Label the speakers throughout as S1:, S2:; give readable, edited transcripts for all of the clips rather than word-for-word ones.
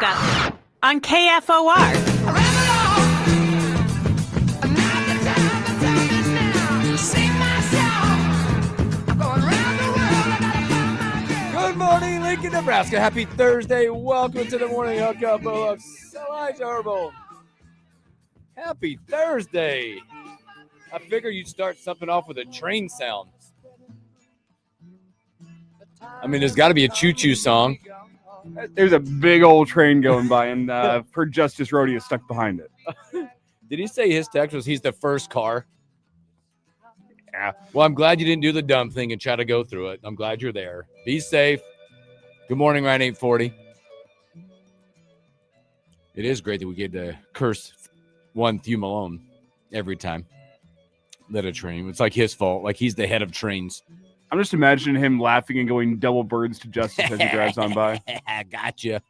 S1: Hookup on KFOR.
S2: Good morning, Lincoln, Nebraska. Happy Thursday. Welcome to the morning hookup of Elijah Herbal. Happy Thursday. I figured you'd start something off with a train sound. I mean, there's got to be a choo-choo song.
S3: There's a big old train going by, and for Justice Rodeo stuck behind it.
S2: Did he say his text was he's the first car?
S3: Yeah.
S2: Well, I'm glad you didn't do the dumb thing and try to go through it. I'm glad you're there. Be safe. Good morning, Ryan 840. It is great that we get to curse one Hugh Malone every time that a train. It's like his fault. Like he's the head of trains.
S3: I'm just imagining him laughing and going double birds to Justice as he drives on by.
S2: Gotcha.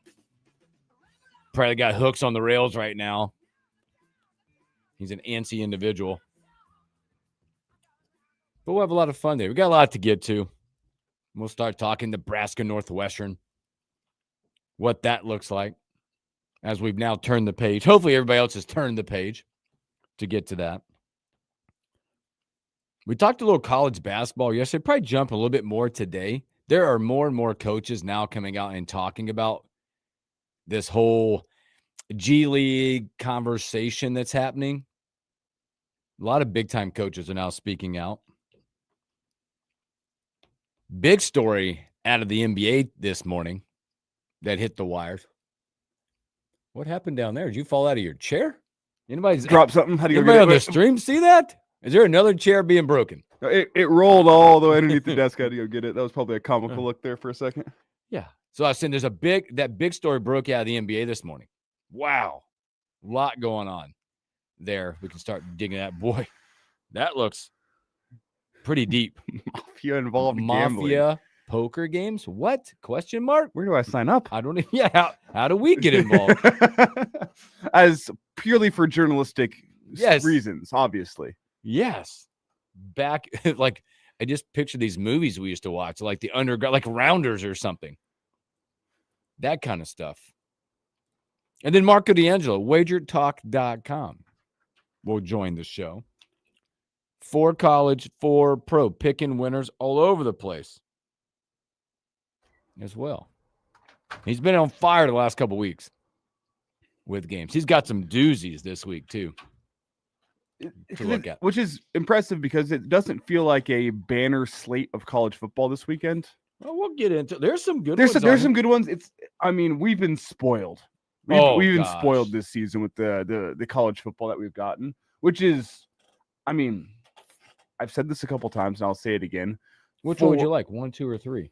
S2: Probably got hooks on the rails right now. He's an antsy individual. But we'll have a lot of fun there. We got a lot to get to. We'll start talking Nebraska Northwestern, what that looks like as we've now turned the page. Hopefully everybody else has turned the page to get to that. We talked a little college basketball yesterday. Probably jump a little bit more today. There are more and more coaches now coming out and talking about this whole G League conversation that's happening. A lot of big-time coaches are now speaking out. Big story out of the NBA this morning that hit the wires. What happened down there? Did you fall out of your chair? Anybody
S3: Drop something? How do you
S2: anybody
S3: get
S2: on the stream see that? Is there another chair being broken?
S3: It rolled all the way underneath the desk. How do you get it? That was probably a comical look there for a second.
S2: Yeah. So I was saying there's that big story broke out of the NBA this morning. Wow. A lot going on there. We can start digging that. Boy, that looks pretty deep.
S3: Mafia involved gambling.
S2: Mafia poker games? What? Question mark?
S3: Where do I sign up?
S2: I don't even. Yeah. How do we get involved?
S3: As purely for journalistic
S2: Yes.
S3: reasons, obviously.
S2: Yes. Back, like, I just picture these movies we used to watch, like the underground, like Rounders or something. That kind of stuff. And then Marco D'Angelo, wagertalk.com, will join the show. For college, for pro, picking winners all over the place as well. He's been on fire the last couple weeks with games. He's got some doozies this week, too. To look at.
S3: Which is impressive because it doesn't feel like a banner slate of college football this weekend.
S2: Well, we'll get into it. There's some good
S3: ones. There's some
S2: good
S3: good ones. We've been spoiled. We've been spoiled this season with the college football that we've gotten, which is, I've said this a couple times and I'll say it again.
S2: Which one would you like? 1, 2, or 3?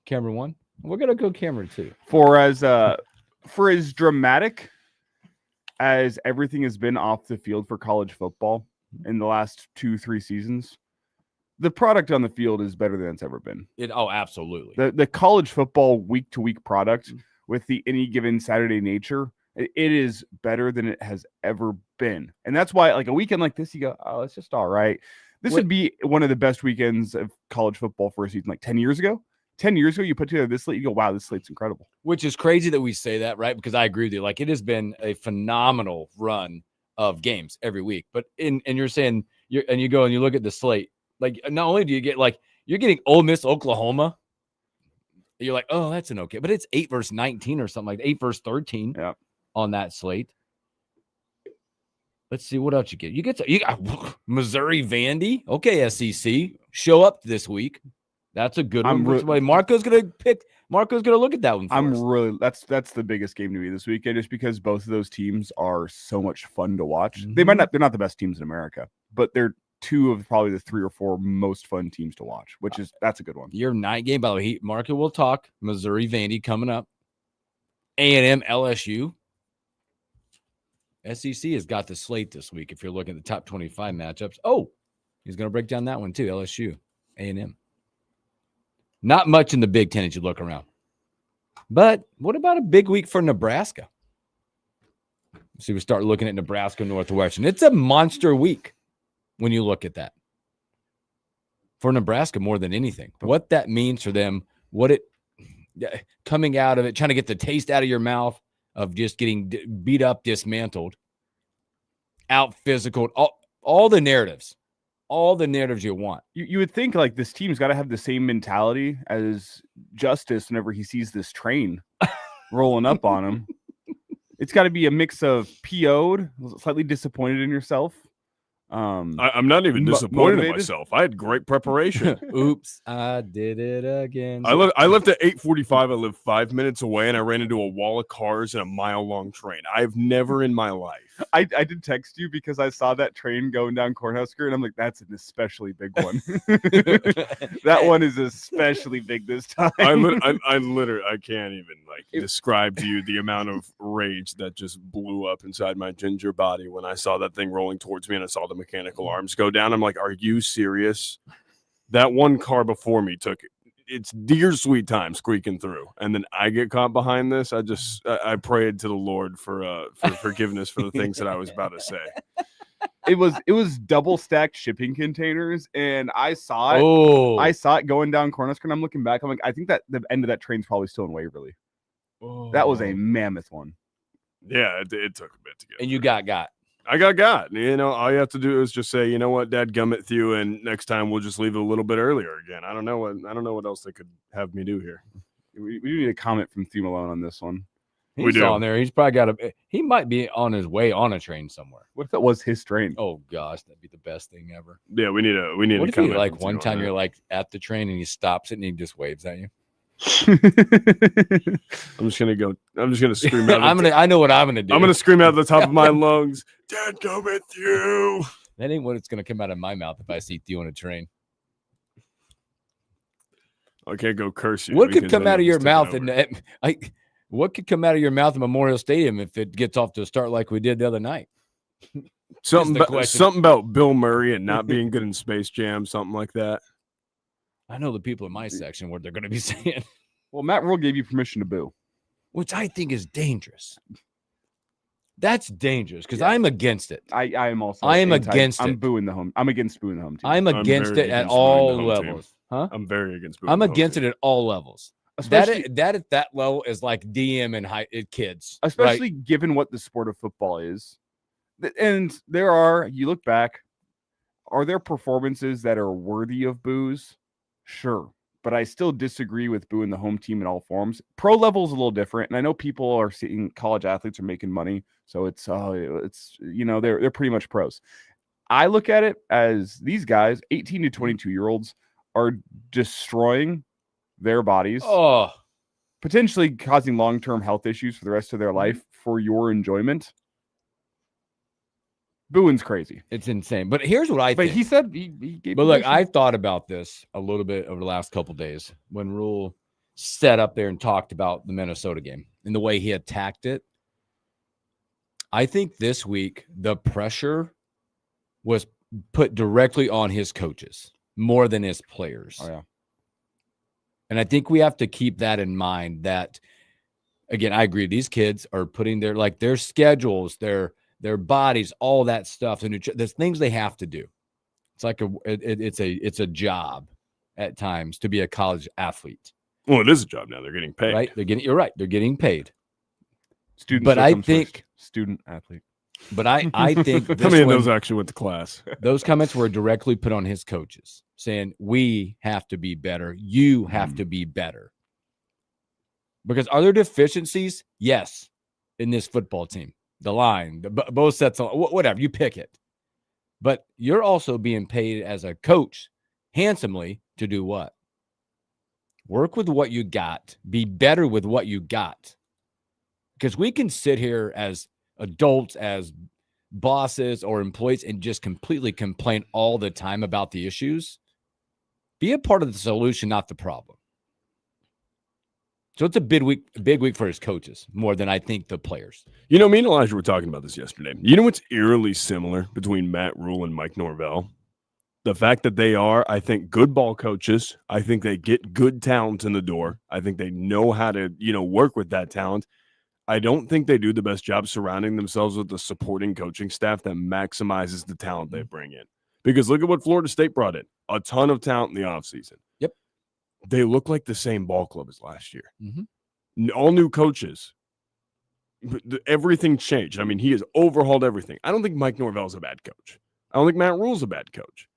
S2: Camera 1? We're gonna go camera 2.
S3: For as dramatic as everything has been off the field for college football in the last 2-3 seasons, the product on the field is better than it's ever been.
S2: Absolutely.
S3: The college football week-to-week product with the any given Saturday nature, it is better than it has ever been. And that's why, like, a weekend like this, you go, oh, it's just all right. This would be one of the best weekends of college football for a season. Like 10 years ago, you put together this slate, you go, wow, this slate's incredible.
S2: Which is crazy that we say that, right? Because I agree with you. Like, it has been a phenomenal run of games every week. But and you're saying, you go and you look at the slate, like, not only do you get, like, you're getting Ole Miss, Oklahoma. You're like, oh, that's an okay. But it's 8 versus 19 or something, like 8 versus 13 on that slate. Let's see what else you get. You got Missouri Vandy. Okay, SEC. Show up this week. That's a good one. Marco's gonna look at that one.
S3: That's the biggest game to me this weekend, just because both of those teams are so much fun to watch. Mm-hmm. They're not the best teams in America, but they're two of probably the 3 or 4 most fun teams to watch, that's a good one.
S2: Your night game, by the way, Marco will talk Missouri Vandy coming up. A&M LSU. SEC has got the slate this week. If you're looking at the top 25 matchups, he's going to break down that one too. LSU, A&M. Not much in the Big Ten as you look around. But what about a big week for Nebraska? So we start looking at Nebraska Northwestern. It's a monster week when you look at that. For Nebraska more than anything. What that means for them, coming out of it, trying to get the taste out of your mouth of just getting beat up, dismantled, out physical, all the narratives. All the narratives you want.
S3: You would think like this team's got to have the same mentality as Justice whenever he sees this train rolling up on him. It's got to be a mix of PO'd, slightly disappointed in yourself.
S4: I'm not even disappointed in myself. I had great preparation.
S2: Oops, I did it again.
S4: I left at 8:45. I lived 5 minutes away, and I ran into a wall of cars and a mile-long train. I've never in my life.
S3: I did text you because I saw that train going down Cornhusker, and I'm like, that's an especially big one. That one is especially big this time.
S4: I literally, I can't even describe to you the amount of rage that just blew up inside my ginger body when I saw that thing rolling towards me and I saw the mechanical arms go down. I'm like, are you serious? That one car before me took its dear sweet time squeaking through, and then I get caught behind this. I prayed to the Lord for forgiveness for the things that I was about to say.
S3: It was double stacked shipping containers, and I saw it.
S2: Oh,
S3: I saw it going down Cornhusker, and I'm looking back. I'm like, I think that the end of that train's probably still in Waverly.
S4: Oh.
S3: That was a mammoth one.
S4: Yeah, it took a bit to get.
S2: And you got.
S4: I got. You know, all you have to do is just say, you know what, Dad, gummit you, and next time we'll just leave it a little bit earlier again. I don't know what else they could have me do here.
S3: We need a comment from Theme Malone on this one.
S2: He's on there. He's probably got he might be on his way on a train somewhere.
S3: What if that was his train?
S2: Oh gosh, that'd be the best thing ever.
S4: Yeah, we need
S2: What
S4: a
S2: if
S4: comment.
S2: like one time you're like at the train and he stops it and he just waves at you?
S4: I'm just gonna scream out.
S2: I know what I'm gonna do.
S4: I'm gonna scream out at the top of my lungs, Dad, go with you.
S2: That ain't what it's gonna come out of my mouth if I see you on a train.
S4: I can't go curse you.
S2: What could come out of your mouth what could come out of your mouth at Memorial Stadium if it gets off to a start like we did the other night?
S4: Something about Bill Murray and not being good in Space Jam, something like that.
S2: I know the people in my section what they're going to be saying.
S3: Well, Matt Rule gave you permission to boo,
S2: which I think is dangerous. That's dangerous because I'm against it.
S3: I am also.
S2: I am against it.
S3: I'm booing the home. I'm against booing the home team.
S2: I'm against it at all levels.
S4: Huh? I'm very against.
S2: I'm against it at all levels. Especially that at that level is like DM and kids,
S3: especially given what the sport of football is. And you look back, are there performances that are worthy of boos? Sure. But I still disagree with booing the home team in all forms. Pro level is a little different. And I know people are seeing college athletes are making money. So it's they're pretty much pros. I look at it as these guys, 18 to 22-year-olds, are destroying their bodies, potentially causing long-term health issues for the rest of their life for your enjoyment. Booing's crazy.
S2: It's insane. But here's what I think.
S3: But he said he gave.
S2: But look, I thought about this a little bit over the last couple of days when Rule sat up there and talked about the Minnesota game and the way he attacked it. I think this week the pressure was put directly on his coaches more than his players.
S3: Oh, yeah.
S2: And I think we have to keep that in mind that, again, I agree. These kids are putting their schedules, their bodies, all that stuff. There's things they have to do. It's like it's a job at times to be a college athlete.
S4: Well, it is a job now. They're getting paid.
S2: Right? You're right. They're getting paid.
S3: Student,
S2: but I think
S3: student athlete.
S2: But I think
S4: how many of those actually went to class?
S2: Those comments were directly put on his coaches, saying we have to be better. You have to be better. Because are there deficiencies? Yes, in this football team, the line, both sets, whatever you pick it. But you're also being paid as a coach handsomely to do what? Work with what you got. Be better with what you got. Because we can sit here as adults, as bosses or employees, and just completely complain all the time about the issues. Be a part of the solution, not the problem. So it's a big week for his coaches, more than I think the players.
S4: You know, me and Elijah were talking about this yesterday. You know what's eerily similar between Matt Rule and Mike Norvell? The fact that they are, I think, good ball coaches. I think they get good talent in the door. I think they know how to, work with that talent. I don't think they do the best job surrounding themselves with the supporting coaching staff that maximizes the talent they bring in. Because look at what Florida State brought in. A ton of talent in the offseason.
S2: Yep.
S4: they look like the same ball club as last year.
S2: Mhm.
S4: All new coaches. Everything changed. I mean, he has overhauled everything. I don't think Mike Norvell's a bad coach. I don't think Matt Rule's a bad coach.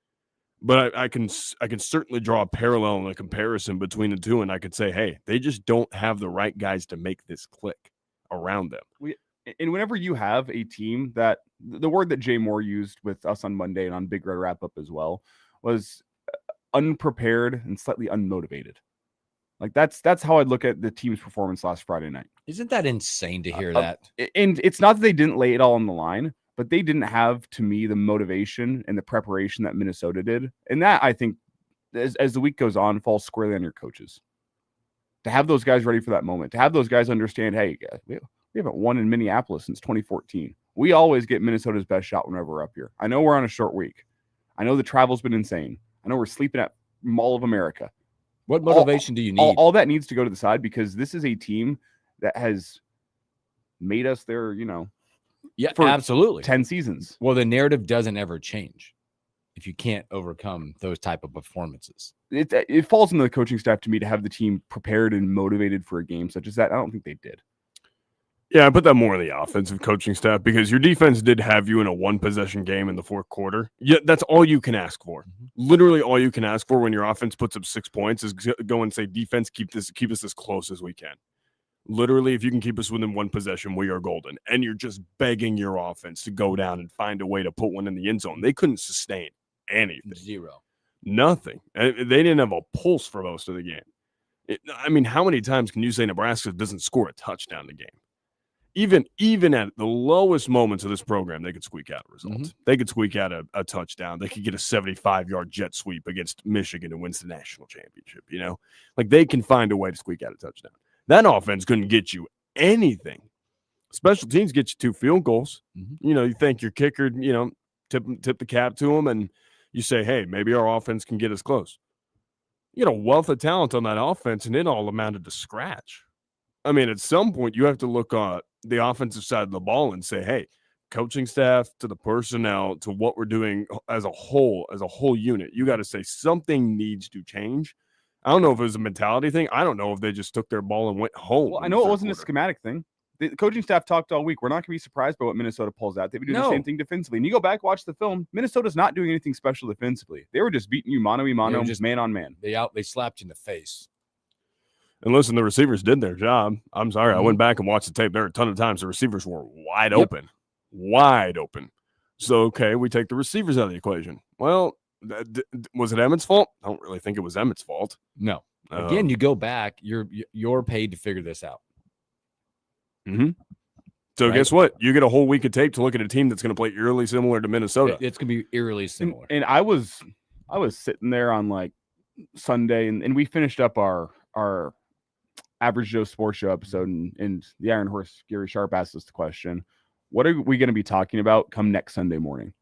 S4: But I can certainly draw a parallel and a comparison between the two, and I could say, hey, they just don't have the right guys to make this click around them.
S3: And whenever you have a team that the word that Jay Moore used with us on Monday and on Big Red Wrap Up as well was unprepared and slightly unmotivated. Like that's how I'd look at the team's performance last Friday night.
S2: Isn't that insane to hear that?
S3: And it's not that they didn't lay it all on the line, but they didn't have, to me, the motivation and the preparation that Minnesota did. And that, I think, as the week goes on, falls squarely on your coaches. To have those guys ready for that moment, to have those guys understand, hey, we haven't won in Minneapolis since 2014. We always get Minnesota's best shot whenever we're up here. I know we're on a short week. I know the travel's been insane. I know we're sleeping at Mall of America.
S2: What motivation do you need?
S3: All that needs to go to the side because this is a team that has made us their,
S2: Yeah,
S3: for
S2: absolutely.
S3: 10 seasons.
S2: Well, the narrative doesn't ever change if you can't overcome those type of performances.
S3: It falls on the coaching staff to me to have the team prepared and motivated for a game such as that. I don't think they did.
S4: Yeah, I put that more on the offensive coaching staff because your defense did have you in a one-possession game in the fourth quarter. Yeah, that's all you can ask for. Literally all you can ask for when your offense puts up 6 points is go and say, defense, keep us as close as we can. Literally, if you can keep us within one possession, we are golden. And you're just begging your offense to go down and find a way to put one in the end zone. They couldn't sustain anything.
S2: Zero.
S4: Nothing. They didn't have a pulse for most of the game. How many times can you say Nebraska doesn't score a touchdown in the game? Even at the lowest moments of this program, they could squeak out a result. They could squeak out a touchdown. They could get a 75-yard jet sweep against Michigan and wins the national championship. Like they can find a way to squeak out a touchdown. That offense couldn't get you anything. Special teams get you 2 field goals. You thank your kicker, tip the cap to him, and you say, hey, maybe our offense can get us close. You got a wealth of talent on that offense, and it all amounted to scratch. At some point, you have to look at the offensive side of the ball and say, hey, coaching staff to the personnel to what we're doing as a whole unit, you got to say something needs to change. I don't know if it was a mentality thing. I don't know if they just took their ball and went home.
S3: Well, I know it wasn't a schematic thing. The coaching staff talked all week. We're not going to be surprised by what Minnesota pulls out. They've been doing the same thing defensively. And you go back, watch the film. Minnesota's not doing anything special defensively. They were just beating you mano-a-mano, just man on man.
S2: They slapped you in the face.
S4: And listen, the receivers did their job. I'm sorry. I went back and watched the tape. There were a ton of times the receivers were wide open. So, okay, we take the receivers out of the equation. Well, was it Emmett's fault? I don't really think it was Emmett's fault.
S2: No. Again, you go back. You're paid to figure this out.
S4: So
S2: right?
S4: Guess what? You get a whole week of tape to look at a team that's going to play eerily similar to Minnesota.
S2: It's going to be eerily similar.
S3: And I was sitting there on like Sunday, and we finished up our Average Joe Sports Show episode, and the Iron Horse Gary Sharp asked us the question, what are we going to be talking about come next Sunday morning?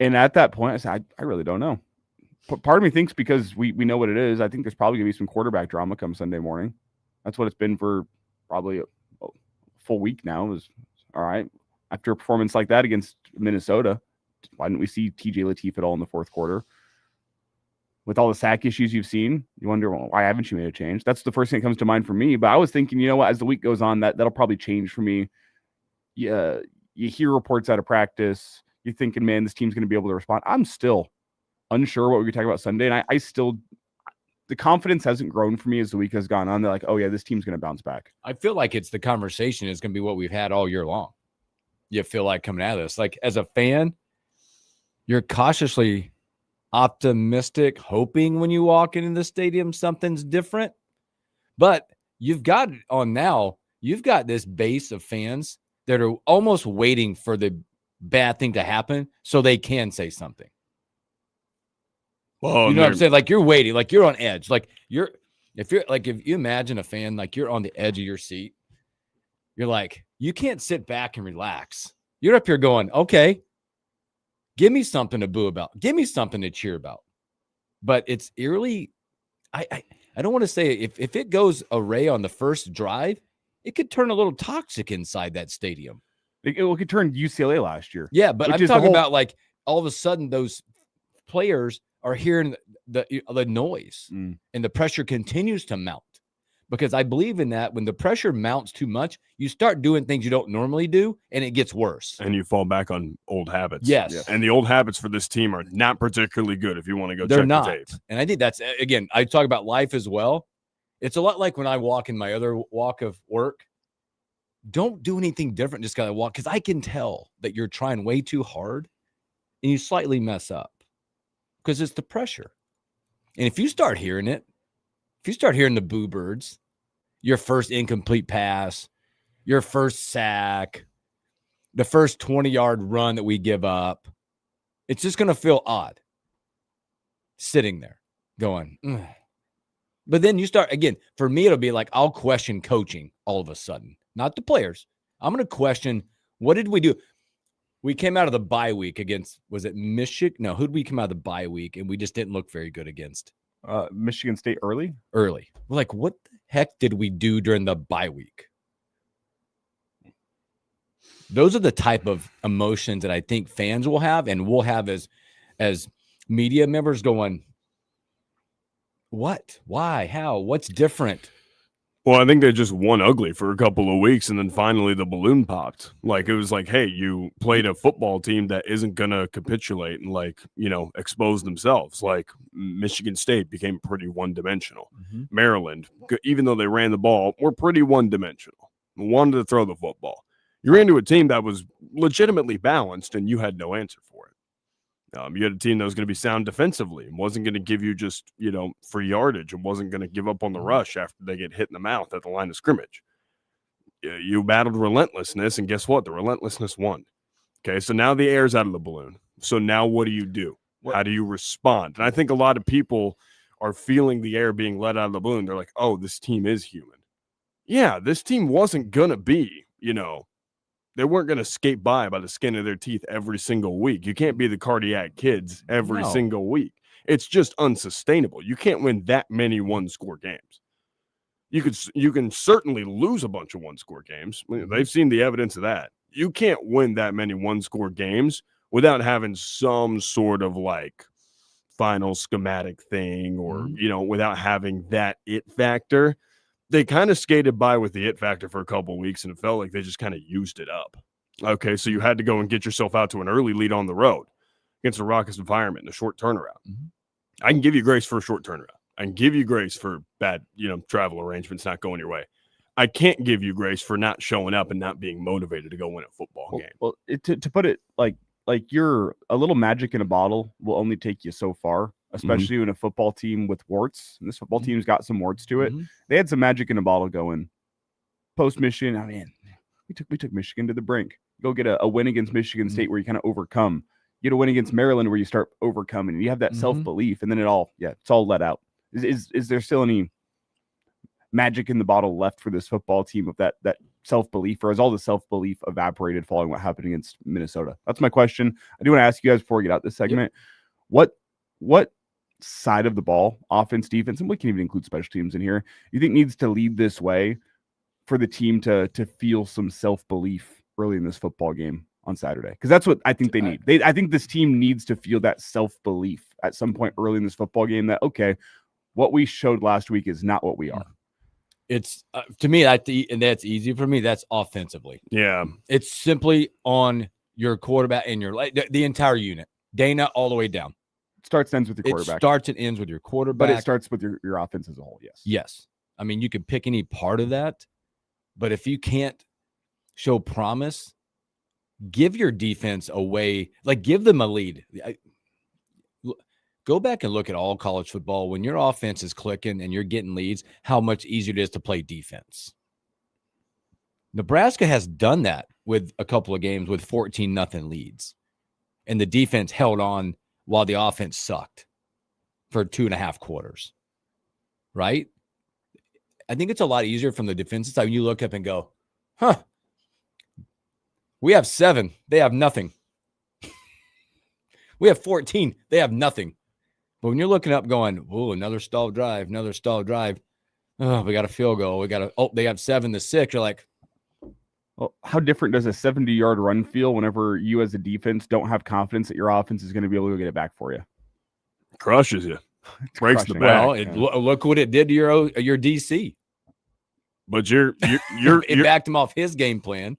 S3: And at that point, I said, I really don't know. Part of me thinks because we know what it is, I think there's probably going to be some quarterback drama come Sunday morning. That's what it's been for probably a full week now. It was all right. After a performance like that against Minnesota, why didn't we see TJ Lateef at all in the fourth quarter? With all the sack issues you've seen, you wonder, well, why haven't you made a change? That's the first thing that comes to mind for me. But I was thinking, as the week goes on, that'll probably change for me. Yeah, you hear reports out of practice. You're thinking, man, this team's going to be able to respond. I'm still unsure what we're going to talk about Sunday. And I still, the confidence hasn't grown for me as the week has gone on. They're like, oh, yeah, this team's going to bounce back.
S2: I feel like it's the conversation is going to be what we've had all year long. You feel like coming out of this. Like, as a fan, you're cautiously optimistic, hoping when you walk into the stadium something's different. But you've got this base of fans that are almost waiting for the bad thing to happen so they can say something.
S4: Well,
S2: you know what I'm saying? Like, you're waiting, like you're on edge. Like, if you imagine a fan, like you're on the edge of your seat, you're like, you can't sit back and relax. You're up here going, okay, give me something to boo about. Give me something to cheer about. But it's eerily, I don't want to say if it goes array on the first drive, it could turn a little toxic inside that stadium.
S3: It could turn UCLA last year.
S2: Yeah, but I'm talking about like all of a sudden those players are hearing the noise and the pressure continues to mount. Because I believe in that when the pressure mounts too much, you start doing things you don't normally do, and it gets worse.
S4: And you fall back on old habits.
S2: Yes.
S4: And the old habits for this team are not particularly good if you want to go
S2: They're
S4: check
S2: not.
S4: the tape.
S2: And I think that's, again, I talk about life as well. It's a lot like when I walk in my other walk of work. Don't do anything different. Just gotta walk, because I can tell that you're trying way too hard and you slightly mess up because it's the pressure. And if you start hearing it, if you start hearing the boo birds, your first incomplete pass, your first sack, the first 20-yard run that we give up, it's just going to feel odd sitting there going, ugh. But then you start, again, for me, it'll be like, I'll question coaching all of a sudden, not the players. I'm going to question, what did we do? We came out of the bye week against, was it Michigan? No, who did we come out of the bye week? And we just didn't look very good against.
S3: Michigan State early.
S2: We're like, what the heck did we do during the bye week? Those are the type of emotions that I think fans will have, and we'll have as media members going, what, why, how, what's different?
S4: Well, I think they just won ugly for a couple of weeks, and then finally the balloon popped. Like, it was like, hey, you played a football team that isn't going to capitulate and, like, expose themselves. Like, Michigan State became pretty one-dimensional. Maryland, even though they ran the ball, were pretty one-dimensional. Wanted to throw the football. You ran into a team that was legitimately balanced, and you had no answer for it. You had a team that was going to be sound defensively and wasn't going to give you just, free yardage and wasn't going to give up on the rush after they get hit in the mouth at the line of scrimmage. You battled relentlessness, and guess what? The relentlessness won. Okay, so now the air's out of the balloon. So now what do you do? How do you respond? And I think a lot of people are feeling the air being let out of the balloon. They're like, oh, this team is human. Yeah, this team wasn't going to be, they weren't going to skate by the skin of their teeth every single week. You can't be the cardiac kids every single week. It's just unsustainable. You can't win that many one-score games. You can certainly lose a bunch of one-score games. They've seen the evidence of that. You can't win that many one-score games without having some sort of like final schematic thing or, without having that it factor. They kind of skated by with the it factor for a couple of weeks, and it felt like they just kind of used it up. Okay, so you had to go and get yourself out to an early lead on the road against a raucous environment in a short turnaround. I can give you grace for a short turnaround. I can give you grace for bad, travel arrangements not going your way. I can't give you grace for not showing up and not being motivated to go win a football game.
S3: Well, to put it like you're a little magic in a bottle will only take you so far. Especially in a football team with warts. And this football team's got some warts to it. They had some magic in a bottle going. Post Michigan, I mean, we took Michigan to the brink. Go get a win against Michigan State where you kind of overcome. You get a win against Maryland where you start overcoming. And you have that self-belief, and then it's all let out. Is there still any magic in the bottle left for this football team of that self-belief, or has all the self-belief evaporated following what happened against Minnesota? That's my question. I do want to ask you guys before we get out this segment, what side of the ball, offense, defense, and we can even include special teams in here, you think needs to lead this way for the team to feel some self-belief early in this football game on Saturday? Because that's what I think they need. I think this team needs to feel that self-belief at some point early in this football game that, okay, what we showed last week is not what we are.
S2: It's to me, and that's easy for me. That's offensively.
S4: Yeah.
S2: It's simply on your quarterback and the entire unit, Dana all the way down.
S3: Starts and ends with your quarterback.
S2: It starts and ends with your quarterback.
S3: But it starts with your offense as a whole, yes.
S2: Yes. I mean, you could pick any part of that, but if you can't show promise, give your defense away, like give them a lead. Go back and look at all college football. When your offense is clicking and you're getting leads, how much easier it is to play defense. Nebraska has done that with a couple of games with 14-0 leads, and the defense held on while the offense sucked for 2.5 quarters, right? I think it's a lot easier from the defensive side when you look up and go, we have 7. They have nothing. We have 14. They have nothing. But when you're looking up going, oh, another stall drive. Oh, we got a field goal. They have 7-6. You're like,
S3: well, how different does a 70-yard run feel whenever you as a defense don't have confidence that your offense is going to be able to get it back for you?
S4: Crushes you. Breaks the
S3: Crushing.
S4: back.
S2: Well, look what it did to your DC.
S4: But you're
S2: It backed him off his game plan.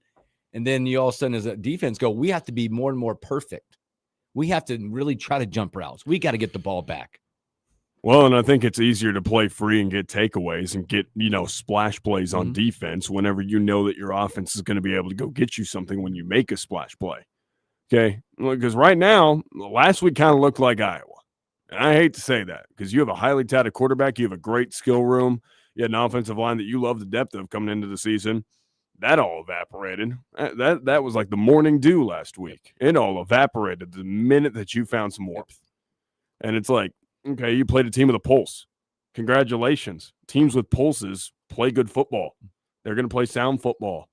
S2: And then you all of a sudden, as a defense, go, we have to be more and more perfect. We have to really try to jump routes. We got to get the ball back.
S4: Well, and I think it's easier to play free and get takeaways and get, splash plays on defense whenever you know that your offense is going to be able to go get you something when you make a splash play. Okay? Because right now, last week kind of looked like Iowa. And I hate to say that because you have a highly touted quarterback. You have a great skill room. You had an offensive line that you love the depth of coming into the season. That all evaporated. That was like the morning dew last week. It all evaporated the minute that you found some warmth. And it's like, okay, you played a team with a pulse. Congratulations. Teams with pulses play good football. They're going to play sound football.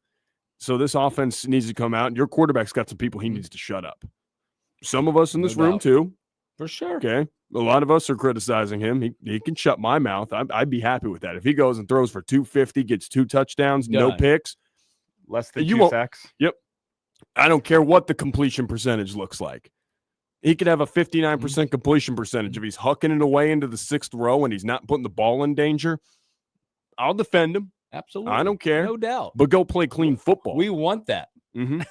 S4: So this offense needs to come out. And your quarterback's got some people he needs to shut up. Some of us in this room, too.
S2: For sure.
S4: Okay. A lot of us are criticizing him. He can shut my mouth. I'd be happy with that. If he goes and throws for 250, gets 2 touchdowns, no picks.
S3: Less than 2 sacks.
S4: Yep. I don't care what the completion percentage looks like. He could have a 59% completion percentage. If he's hucking it away into the 6th row and he's not putting the ball in danger, I'll defend him.
S2: Absolutely.
S4: I don't care.
S2: No doubt.
S4: But go play clean football.
S2: We want that.
S4: Mm-hmm.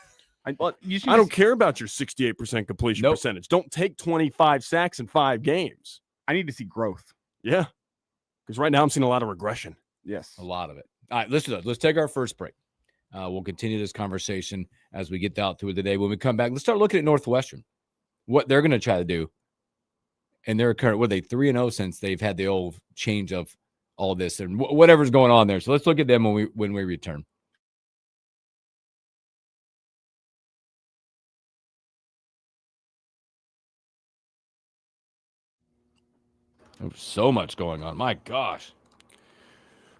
S3: I
S4: don't care about your 68% completion percentage. Don't take 25 sacks in 5 games.
S3: I need to see growth.
S4: Yeah. Because right now I'm seeing a lot of regression.
S3: Yes.
S2: A lot of it. All right, let's take our first break. We'll continue this conversation as we get out through the day. When we come back, let's start looking at Northwestern, what they're going to try to do. And they're current, 3-0 since they've had the old change of all this and whatever's going on there. So let's look at them when we return. There's so much going on. My gosh.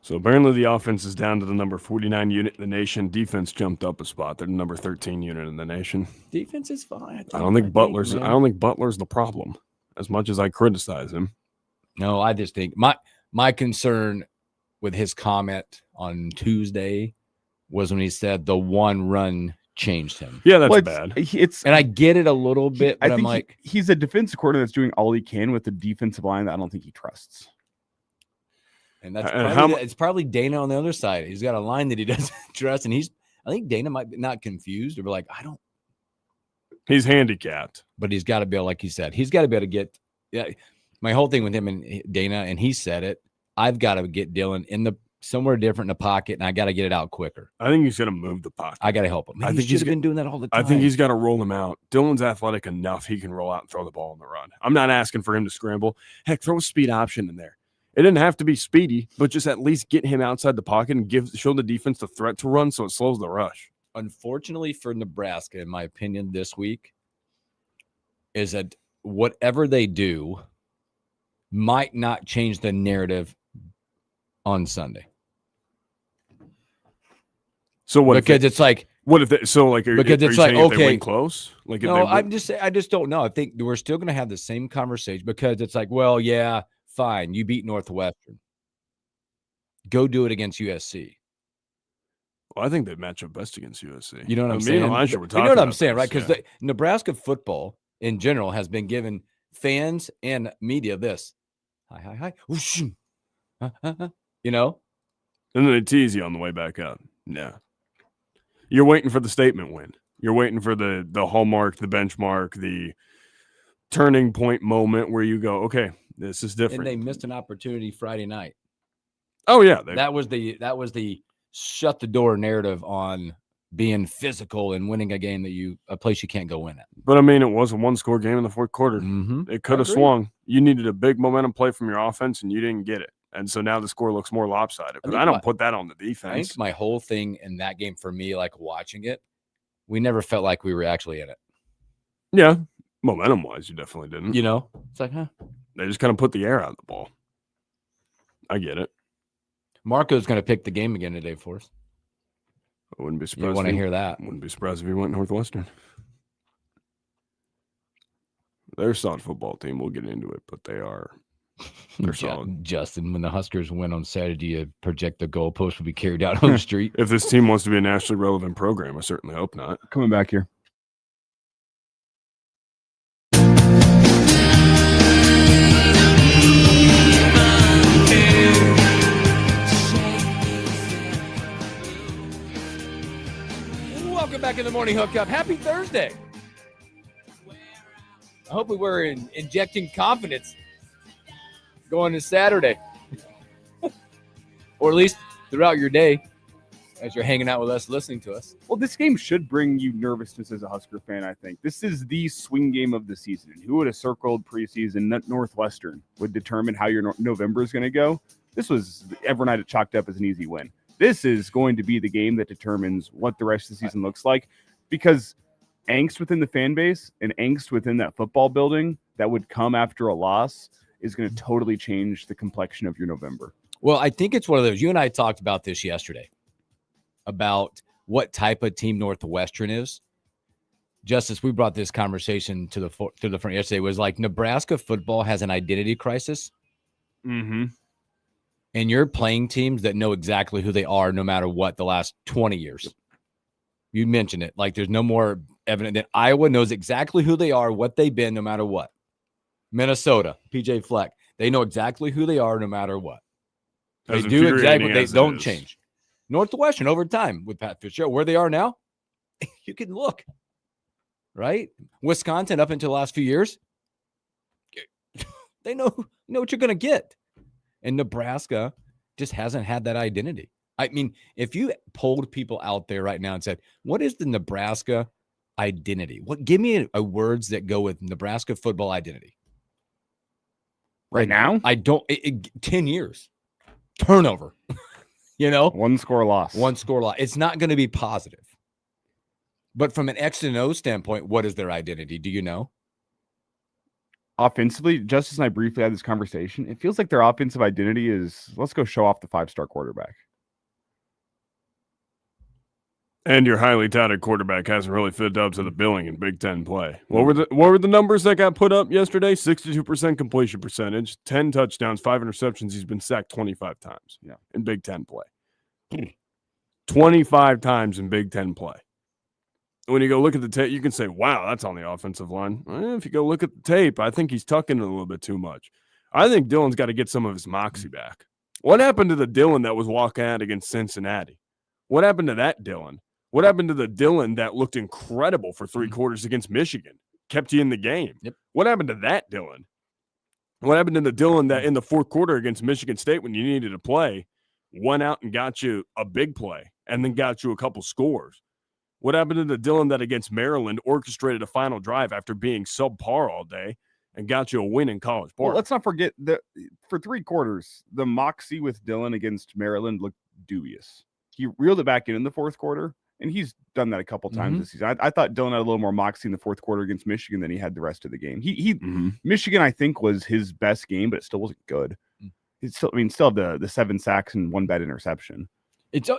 S4: So apparently the offense is down to the number 49 unit in the nation. Defense jumped up a spot. They're the number 13 unit in the nation.
S2: Defense is fine.
S4: I don't think Butler's the problem as much as I criticize him.
S2: No, I just think my concern with his comment on Tuesday was when he said the one run changed him.
S4: Yeah, that's bad.
S2: And I get it a little bit, but I'm like,
S3: he's a defensive coordinator that's doing all he can with the defensive line that I don't think he trusts.
S2: And that's it's probably Dana on the other side. He's got a line that he doesn't trust, and I think Dana might be not confused or be like,
S4: he's handicapped,
S2: but he's got to be able, like you said, he's got to be able to get. Yeah, my whole thing with him and Dana, and he said it. I've got to get Dylan somewhere different in the pocket, and I got to get it out quicker.
S4: I think he's going to move the pocket.
S2: I got to help him.
S4: I think
S2: he's been doing that all the time.
S4: I think he's got to roll him out. Dylan's athletic enough; he can roll out and throw the ball on the run. I'm not asking for him to scramble. Heck, throw a speed option in there. It didn't have to be speedy, but just at least get him outside the pocket and show the defense the threat to run so it slows the rush.
S2: Unfortunately for Nebraska, in my opinion, this week, is that whatever they do might not change the narrative on Sunday.
S4: So what?
S2: Because it's like,
S4: what if they, so like?
S2: Because it's like,
S4: okay,
S2: they
S4: win close. Like,
S2: no, I'm just saying. I just don't know. I think we're still going to have the same conversation because it's like, well, yeah. Fine, you beat Northwestern. Go do it against USC.
S4: Well, I think they match up best against USC.
S2: You know what I'm
S4: Me
S2: saying?
S4: and Elijah were talking.
S2: You know what I'm
S4: about
S2: saying,
S4: this,
S2: right? Because Nebraska football in general has been given fans and media this. Hi. Whoosh. You know?
S4: And then they tease you on the way back up. Yeah. You're waiting for the statement win. You're waiting for the hallmark, the benchmark, the turning point moment where you go, okay, this is different.
S2: And they missed an opportunity Friday night.
S4: Oh yeah,
S2: that was the shut the door narrative on being physical and winning a place you can't go win at.
S4: But I mean, it was a 1-score game in the 4th quarter.
S2: Mm-hmm.
S4: It could have swung. You needed a big momentum play from your offense, and you didn't get it. And so now the score looks more lopsided. But I don't put that on the defense.
S2: I think my whole thing in that game for me, like watching it, we never felt like we were actually in it.
S4: Yeah, momentum-wise, you definitely didn't.
S2: You know, it's like,
S4: They just kind of put the air out of the ball. I get it.
S2: Marco's going to pick the game again today for us.
S4: I wouldn't be surprised.
S2: You want to hear that?
S4: Wouldn't be surprised if he went Northwestern. They're a solid football team. We'll get into it, but they're solid.
S2: Justin, when the Huskers win on Saturday, you project the goalpost will be carried out on the street.
S4: If this team wants to be a nationally relevant program, I certainly hope not.
S3: Coming back here.
S2: Welcome back in the morning hookup. Happy Thursday. I hope we were injecting confidence going to Saturday. Or at least throughout your day as you're hanging out with us, listening to us.
S3: Well, this game should bring you nervousness as a Husker fan, I think. This is the swing game of the season. And who would have circled preseason? Northwestern would determine how your November is going to go. This was, everyone had it chalked up as an easy win. This is going to be the game that determines what the rest of the season looks like, because angst within the fan base and angst within that football building that would come after a loss is going to totally change the complexion of your November.
S2: Well, I think it's one of those. You and I talked about this yesterday, about what type of team Northwestern is. Justice, we brought this conversation to the front yesterday. Was like Nebraska football has an identity crisis.
S3: Mm-hmm.
S2: And you're playing teams that know exactly who they are no matter what the last 20 years. You mentioned it. Like there's no more evident that Iowa knows exactly who they are, what they've been no matter what. Minnesota, PJ Fleck, they know exactly who they are no matter what. They do exactly what they don't change. Northwestern over time with Pat Fitzgerald, where they are now, you can look. Right? Wisconsin up until the last few years, they know what you're going to get. And Nebraska just hasn't had that identity. I mean, if you polled people out there right now and said, what is the Nebraska identity? Give me a words that go with Nebraska football identity.
S3: Right now?
S2: I don't, 10 years. Turnover.
S3: One score loss.
S2: It's not going to be positive. But from an X and O standpoint, what is their identity? Do you know?
S3: Offensively, Justice and I briefly had this conversation. It feels like their offensive identity is, let's go show off the 5-star quarterback.
S4: And your highly touted quarterback hasn't really fit up to the billing in Big Ten play. What were the numbers that got put up yesterday? 62% completion percentage, 10 touchdowns, 5 interceptions. He's been sacked 25 times in Big Ten play. 25 times in Big Ten play. When you go look at the tape, you can say, wow, that's on the offensive line. If you go look at the tape, I think he's tucking it a little bit too much. I think Dylan's got to get some of his moxie back. What happened to the Dylan that was walking out against Cincinnati? What happened to that Dylan? What happened to the Dylan that looked incredible for 3 quarters against Michigan? Kept you in the game.
S2: Yep.
S4: What happened to that Dylan? What happened to the Dylan that in the fourth quarter against Michigan State when you needed to play, went out and got you a big play and then got you a couple scores? What happened to the Dylan that against Maryland orchestrated a final drive after being subpar all day and got you a win in College Park?
S3: Well, let's not forget that for 3 quarters, the moxie with Dylan against Maryland looked dubious. He reeled it back in the fourth quarter, and he's done that a couple times this season. I thought Dylan had a little more moxie in the fourth quarter against Michigan than he had the rest of the game. Michigan, I think, was his best game, but it still wasn't good. Still have the 7 sacks and 1 bad interception.
S2: It's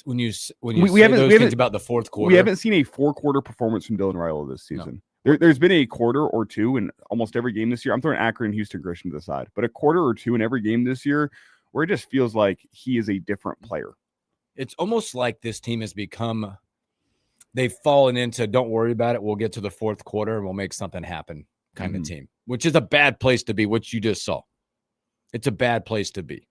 S2: when you say those things about the fourth quarter.
S3: We haven't seen a 4-quarter performance from Dylan Riley this season. No. There's been a quarter or two in almost every game this year. I'm throwing Akron and Houston Christian to the side, but a quarter or two in every game this year where it just feels like he is a different player.
S2: It's almost like this team has become, they've fallen into, don't worry about it, we'll get to the fourth quarter and we'll make something happen kind of team, which is a bad place to be, which you just saw. It's a bad place to be,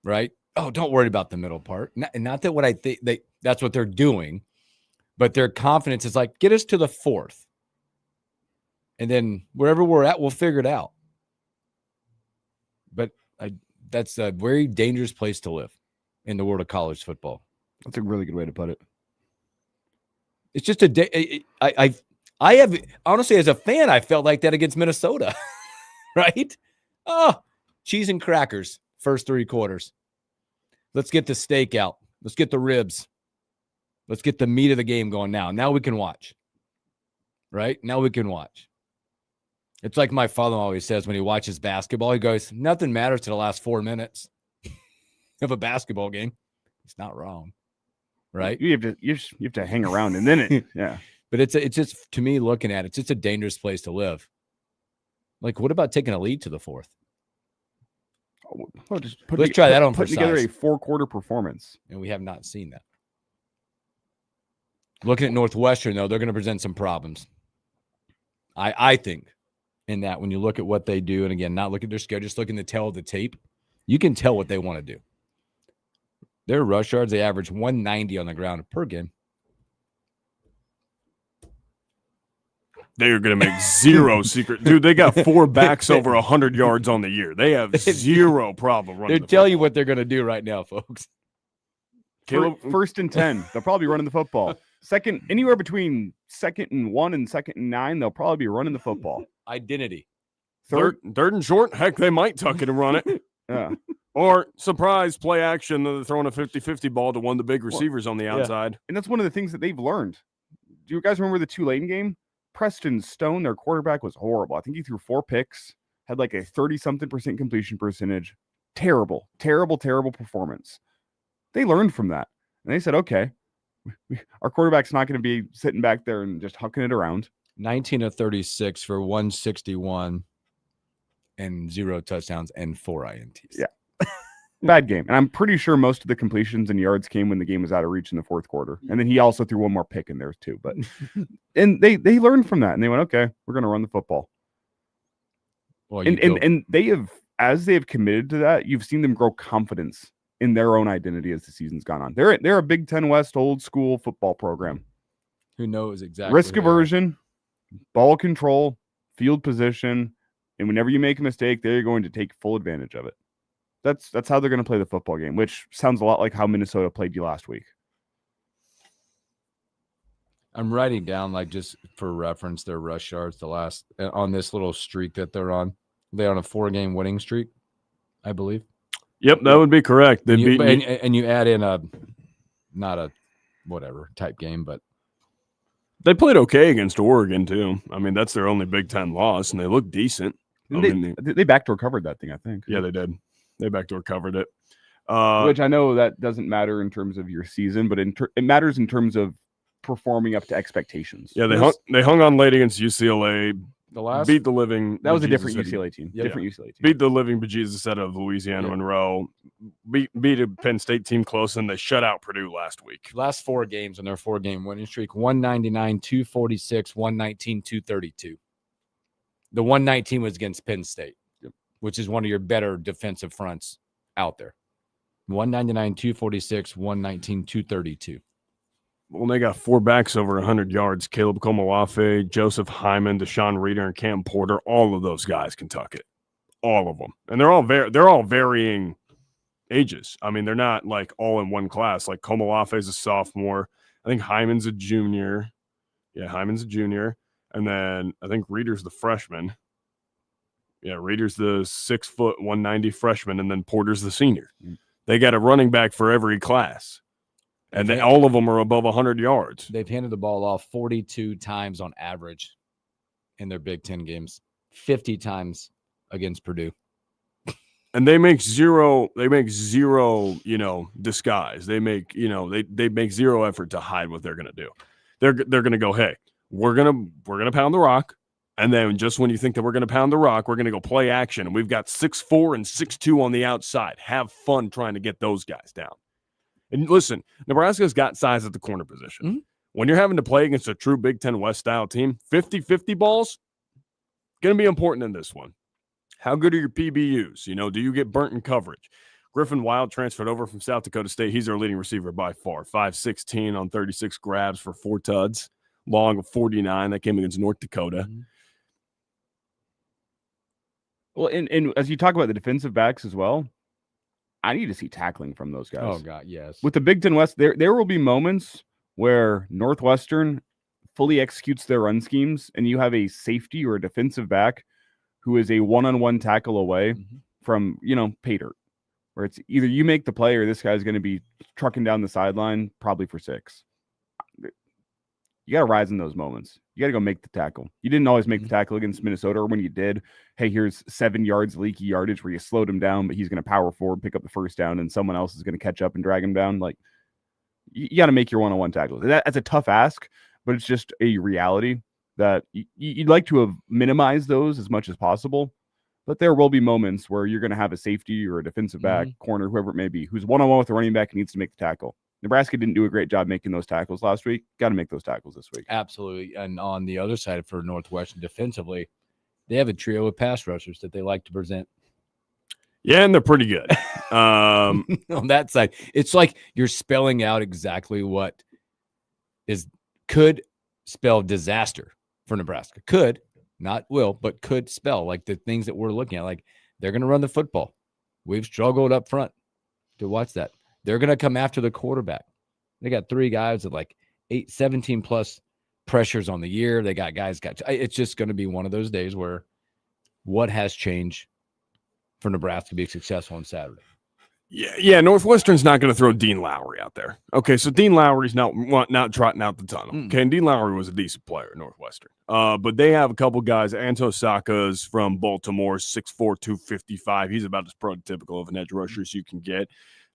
S2: right? Oh, don't worry about the middle part. Not that what I think that's what they're doing, but their confidence is like, get us to the fourth. And then wherever we're at, we'll figure it out. But that's a very dangerous place to live in the world of college football.
S3: That's a really good way to put it.
S2: It's just a day. I have, honestly, as a fan, I felt like that against Minnesota, right? Oh, cheese and crackers, first 3 quarters. Let's get the steak out. Let's get the ribs. Let's get the meat of the game going now. Now we can watch. Right? Now we can watch. It's like my father always says when he watches basketball, he goes, nothing matters to the last 4 minutes of a basketball game. He's not wrong. Right?
S3: You have to hang around and then yeah.
S2: But it's just, to me, looking at it, it's just a dangerous place to live. Like, what about taking a lead to the fourth?
S3: Well,
S2: let's try that on for
S3: put together
S2: size.
S3: a 4-quarter performance.
S2: And we have not seen that. Looking at Northwestern, though, they're going to present some problems. I think in that when you look at what they do, and again, not look at their schedule, just looking to tell the tape, you can tell what they want to do. Their rush yards, they average 190 on the ground per game.
S4: They are going to make zero secret. Dude, they got 4 backs over 100 yards on the year. They have zero problem running.
S2: They're telling you what they're going to do right now, folks.
S3: Caleb, 1st and 10, they'll probably be running the football. Second, anywhere between 2nd and 1 and 2nd and 9, they'll probably be running the football.
S2: Identity.
S4: Third and short, heck, they might tuck it and run it.
S3: Yeah.
S4: Or surprise play action, they're throwing a 50-50 ball to one of the big receivers on the outside.
S3: And that's one of the things that they've learned. Do you guys remember the Tulane game? Preston Stone, their quarterback, was horrible. I think he threw 4 picks, had like a 30-something% completion percentage. Terrible performance. They learned from that. And they said, okay, our quarterback's not going to be sitting back there and just hucking it around.
S2: 19 of 36 for 161 and 0 touchdowns and 4 INTs.
S3: Yeah. Bad game. And I'm pretty sure most of the completions and yards came when the game was out of reach in the 4th quarter. And then he also threw one more pick in there too. But and they learned from that and they went, okay, we're going to run the football.
S2: Well,
S3: and they have, as they have committed to that, you've seen them grow confidence in their own identity as the season's gone on. They're a Big Ten West old school football program.
S2: Who knows exactly?
S3: Risk aversion, ball control, field position, and whenever you make a mistake, they're going to take full advantage of it. That's how they're going to play the football game, which sounds a lot like how Minnesota played you last week.
S2: I'm writing down, like, just for reference, their rush yards the last on this little streak that they're on. They're on a 4-game winning streak, I believe.
S4: Yep, that would be correct. They beat
S2: and you add in not a whatever type game, but
S4: they played okay against Oregon too. I mean, that's their only Big Ten loss, and they look decent.
S3: They backdoor covered that thing, I think.
S4: Yeah, they did. They backdoor covered it.
S3: Which I know that doesn't matter in terms of your season, but it matters in terms of performing up to expectations.
S4: Yeah, they hung on late against UCLA. Beat the living.
S3: That was a different UCLA team.
S2: Yeah.
S3: Different UCLA team.
S4: Beat the living bejesus out of Louisiana Monroe. Beat a Penn State team close, and they shut out Purdue last week.
S2: Last 4 games on their 4-game winning streak: 199, 246, 119, 232. The 119 was against Penn State, which is one of your better defensive fronts out there. 199, 246, 119, 232.
S4: Well, they got 4 backs over 100 yards. Caleb Komolafe, Joseph Hyman, Deshaun Reeder, and Cam Porter. All of those guys can tuck it. All of them. And they're all varying ages. I mean, they're not like all in one class. Like Komolafe is a sophomore. I think Hyman's a junior. Yeah, Hyman's a junior. And then I think Reeder's the freshman. Yeah, Reeder's the 6 foot, 190 freshman. And then Porter's the senior. They got a running back for every class. And all of them are above 100 yards.
S2: They've handed the ball off 42 times on average in their Big Ten games, 50 times against Purdue.
S4: And they make zero, disguise. They make, they make zero effort to hide what they're going to do. They're going to go, hey, we're going to pound the rock. And then just when you think that we're going to pound the rock, we're going to go play action. And we've got 6'4" and 6'2" on the outside. Have fun trying to get those guys down. And listen, Nebraska's got size at the corner position.
S2: Mm-hmm.
S4: When you're having to play against a true Big Ten West style team, 50-50 balls, going to be important in this one. How good are your PBUs? Do you get burnt in coverage? Griffin Wild transferred over from South Dakota State. He's our leading receiver by far. 5'16" on 36 grabs for 4 tuds. Long of 49. That came against North Dakota.
S2: Mm-hmm.
S3: Well, and as you talk about the defensive backs as well, I need to see tackling from those guys.
S2: Oh, God, yes.
S3: With the Big Ten West, there will be moments where Northwestern fully executes their run schemes, and you have a safety or a defensive back who is a one-on-one tackle away from, pay dirt, where it's either you make the play or this guy's going to be trucking down the sideline probably for 6. You got to rise in those moments. You got to go make the tackle. You didn't always make the tackle against Minnesota, or when you did, hey, here's 7 yards leaky yardage where you slowed him down, but he's going to power forward, pick up the first down, and someone else is going to catch up and drag him down. Like, you got to make your one-on-one tackles. That's a tough ask, but it's just a reality that you'd like to have minimized those as much as possible. But there will be moments where you're going to have a safety or a defensive back, corner, whoever it may be, who's one-on-one with the running back and needs to make the tackle. Nebraska didn't do a great job making those tackles last week. Got to make those tackles this week.
S2: Absolutely. And on the other side for Northwestern defensively, they have a trio of pass rushers that they like to present.
S4: Yeah, and they're pretty good.
S2: On that side, it's like you're spelling out exactly what could spell disaster for Nebraska. Could, not will, but could spell like the things that we're looking at. Like they're going to run the football. We've struggled up front to watch that. They're going to come after the quarterback. They got 3 guys with like 17 plus pressures on the year. They got guys it's just going to be one of those days where what has changed for Nebraska to be successful on Saturday?
S4: Yeah. Northwestern's not going to throw Dean Lowry out there. Okay, so Dean Lowry's not trotting out the tunnel. Okay, and Dean Lowry was a decent player at Northwestern. But they have a couple guys. Anto Saka's from Baltimore, 6'4", 255. He's about as prototypical of an edge rusher as you can get.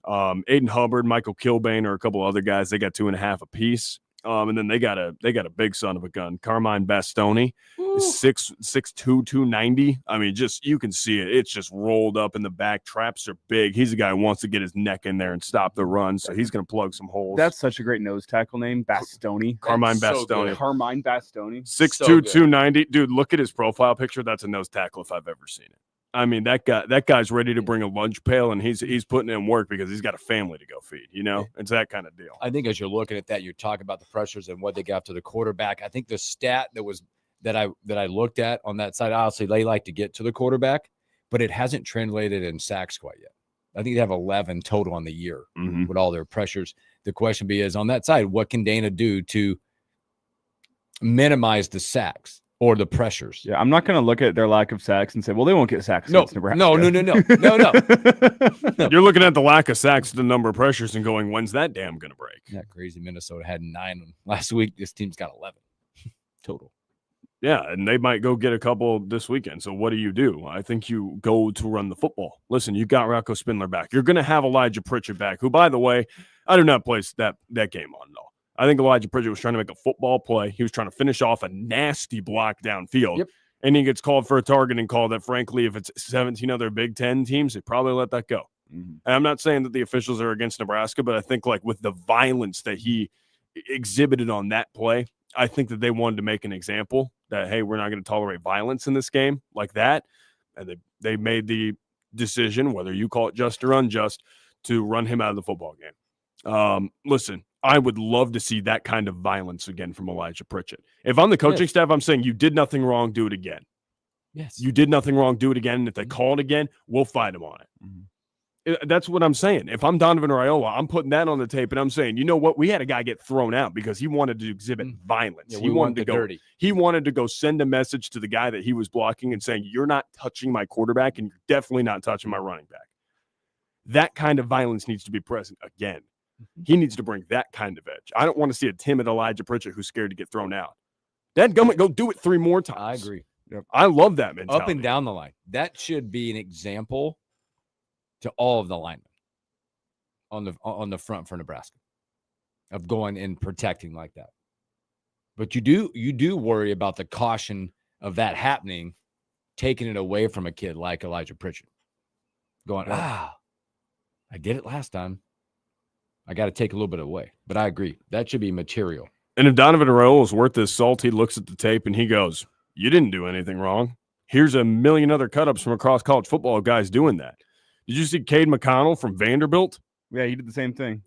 S4: Aiden Hubbard, Michael Kilbane, or a couple other guys. They got 2.5 apiece. And then they got a big son of a gun, Carmine Bastoni, 6'2", 290. I mean, just you can see it. It's just rolled up in the back. Traps are big. He's a guy who wants to get his neck in there and stop the run, so he's going to plug some holes.
S3: That's such a great nose tackle name, Bastoni.
S4: Carmine
S2: so
S4: Bastoni.
S2: good.
S3: Carmine Bastoni.
S4: 6'2", 290. Dude, look at his profile picture. That's a nose tackle if I've ever seen it. I mean, that guy's ready to bring a lunch pail, and he's putting in work because he's got a family to go feed, you know? It's that kind of deal.
S2: I think as you're looking at that, you're talking about the pressures and what they got to the quarterback. I think the stat that I looked at on that side, obviously they like to get to the quarterback, but it hasn't translated in sacks quite yet. I think they have 11 total on the year with all their pressures. The question is on that side, what can Dana do to minimize the sacks or the pressures?
S3: Yeah, I'm not going to look at their lack of sacks and say, well, they won't get sacks
S2: No,
S3: against Nebraska.
S2: no.
S4: You're looking at the lack of sacks, the number of pressures, and going, when's that dam going to break?
S2: That crazy Minnesota had 9 last week. This team's got 11 total.
S4: Yeah, and they might go get a couple this weekend. So what do? I think you go to run the football. Listen, you got Rocco Spindler back. You're going to have Elijah Pritchett back, who, by the way, I do not place that game on at all. I think Elijah Pritchett was trying to make a football play. He was trying to finish off a nasty block downfield.
S2: Yep.
S4: And he gets called for a targeting call that, frankly, if it's 17 other Big Ten teams, they probably let that go. And I'm not saying that the officials are against Nebraska, but I think like with the violence that he exhibited on that play, I think that they wanted to make an example that, hey, we're not going to tolerate violence in this game like that. And they made the decision, whether you call it just or unjust, to run him out of the football game. Listen, I would love to see that kind of violence again from Elijah Pritchett. If I'm the coaching staff, I'm saying you did nothing wrong, do it again.
S2: Yes.
S4: You did nothing wrong, do it again. And if they call it again, we'll fight them on it. That's what I'm saying. If I'm Donovan Raiola, I'm putting that on the tape and I'm saying, you know what? We had a guy get thrown out because he wanted to exhibit violence.
S2: Yeah,
S4: he wanted to go
S2: dirty.
S4: He wanted to go send a message to the guy that he was blocking and saying, you're not touching my quarterback and you're definitely not touching my running back. That kind of violence needs to be present again. He needs to bring that kind of edge. I don't want to see a timid Elijah Pritchett who's scared to get thrown out. Dadgummit, go do it 3 more times.
S2: I agree.
S4: Yep. I love that mentality.
S2: Up and down the line. That should be an example to all of the linemen on the front for Nebraska of going and protecting like that. But you do worry about the caution of that happening, taking it away from a kid like Elijah Pritchett. Going, I did it last time. I got to take a little bit away. But I agree. That should be material. And
S4: if Donovan Raiola is worth his salt, he looks at the tape and he goes, you didn't do anything wrong. Here's a million other cut-ups from across college football guys doing that. Did you see Cade McConnell from Vanderbilt?
S3: Yeah, he did the same thing.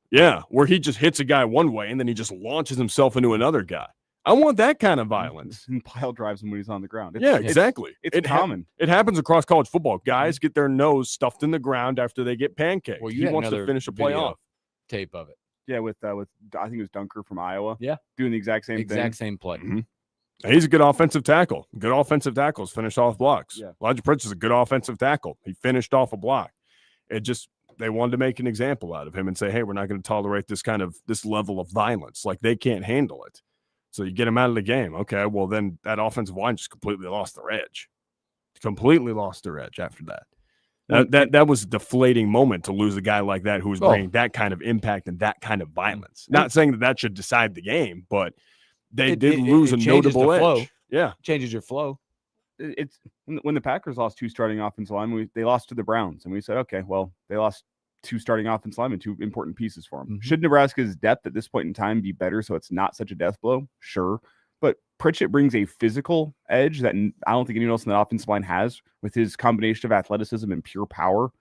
S4: Yeah, where he just hits a guy one way and then he just launches himself into another guy. I want that kind of violence.
S3: And pile drives him when he's on the ground.
S4: Exactly.
S3: It's common.
S4: It happens across college football. Guys get their nose stuffed in the ground after they get pancaked.
S2: Well,
S4: he wants to finish a play off.
S2: Tape of it.
S3: Yeah, with I think it was Dunker from Iowa.
S2: Yeah,
S3: doing the exact same thing.
S2: Same play.
S4: He's a good offensive tackle. Good offensive tackles finish off blocks.
S3: Yeah.
S4: Elijah Pritchett is a good offensive tackle. He finished off a block. They wanted to make an example out of him and say, hey, we're not going to tolerate this level of violence. Like they can't handle it. So you get him out of the game. Okay, well then that offensive line just completely lost their edge. Completely lost their edge after that. That was a deflating moment to lose a guy like that who was bringing that kind of impact and that kind of violence. Not saying that should decide the game, but they did lose a notable edge.
S2: Flow.
S4: Yeah,
S2: changes your flow.
S3: It's when the Packers lost 2 starting offensive linemen, they lost to the Browns, and we said, okay, well, they lost 2 starting offensive linemen, 2 important pieces for them. Should Nebraska's depth at this point in time be better so it's not such a death blow? Sure. But Pritchett brings a physical edge that I don't think anyone else in the offensive line has with his combination of athleticism and pure power.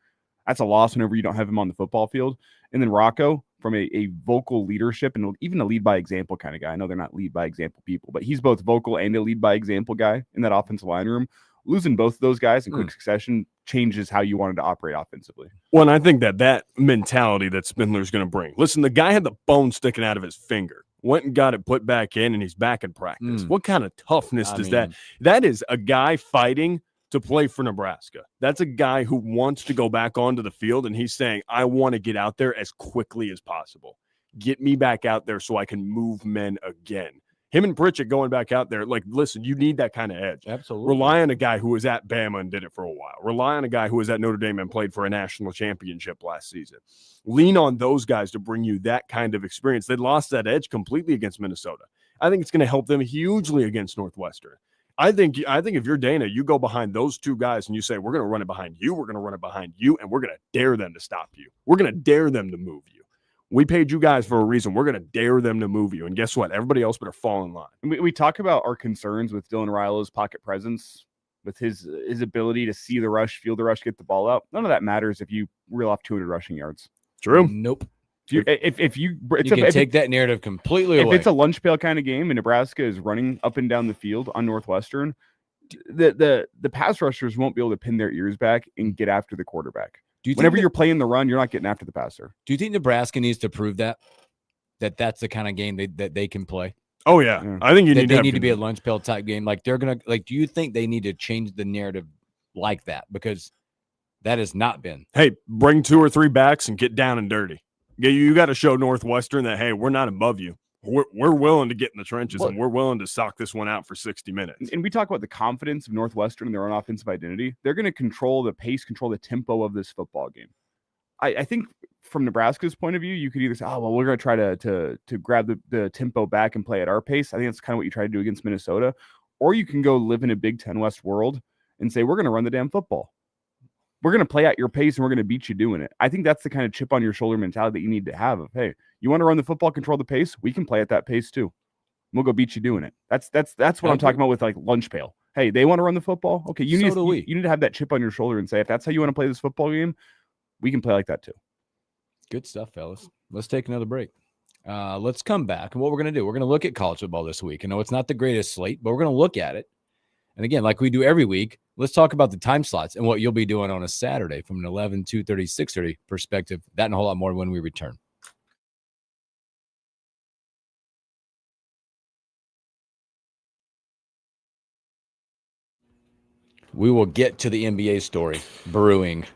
S3: That's a loss whenever you don't have him on the football field. And then Rocco from a vocal leadership and even a lead by example kind of guy. I know they're not lead by example people, but he's both vocal and a lead by example guy in that offensive line room. Losing both of those guys in quick succession changes how you wanted to operate offensively.
S4: Well, and I think that mentality that Spindler's going to bring. Listen, the guy had the bone sticking out of his finger. Went and got it put back in, and he's back in practice. What kind of toughness does that? That is a guy fighting to play for Nebraska. That's a guy who wants to go back onto the field, and he's saying, I want to get out there as quickly as possible. Get me back out there so I can move men again. Him and Pritchett going back out there, like, listen, you need that kind of edge.
S2: Absolutely.
S4: Rely on a guy who was at Bama and did it for a while. Rely on a guy who was at Notre Dame and played for a national championship last season. Lean on those guys to bring you that kind of experience. They lost that edge completely against Minnesota. I think it's going to help them hugely against Northwestern. I think if you're Dana, you go behind those two guys and you say, we're going to run it behind you, we're going to run it behind you, and we're going to dare them to stop you. We're going to dare them to move you. We paid you guys for a reason. We're going to dare them to move you. And guess what? Everybody else better fall in line.
S3: We talk about our concerns with Dylan Rilo's pocket presence, with his ability to see the rush, feel the rush, get the ball out. None of that matters if you reel off 200 rushing yards.
S4: True.
S2: Nope.
S3: If you
S2: can take that narrative completely away.
S3: If it's a lunch pail kind of game and Nebraska is running up and down the field on Northwestern, the pass rushers won't be able to pin their ears back and get after the quarterback. Whenever you're playing the run, you're not getting after the passer.
S2: Do you think Nebraska needs to prove that's the kind of game that they can play?
S4: Oh yeah. I think
S2: they need to be a lunch pail type game. Like they're gonna do you think they need to change the narrative like that? Because that has not been.
S4: Hey, bring 2 or 3 backs and get down and dirty. Yeah, you got to show Northwestern that hey, we're not above you. We're willing to get in the trenches and we're willing to sock this one out for 60 minutes.
S3: And we talk about the confidence of Northwestern and their own offensive identity. They're going to control the pace, control the tempo of this football game. I think from Nebraska's point of view, you could either say, oh, well, we're going to try to grab the tempo back and play at our pace. I think that's kind of what you try to do against Minnesota. Or you can go live in a Big Ten West world and say, we're going to run the damn football. We're going to play at your pace and we're going to beat you doing it. I think that's the kind of chip on your shoulder mentality that you need to have of, hey, you want to run the football, control the pace? We can play at that pace too. We'll go beat you doing it. That's what I'm talking about with like lunch pail. Hey, they want to run the football? Okay, you need to have that chip on your shoulder and say, if that's how you want to play this football game, we can play like that too.
S2: Good stuff, fellas. Let's take another break. Let's come back. And what we're going to do, we're going to look at college football this week. I know it's not the greatest slate, but we're going to look at it. And again, like we do every week, let's talk about the time slots and what you'll be doing on a Saturday from an 11, 2:30, 6:30 perspective. That and a whole lot more when we return. We will get to the NBA story brewing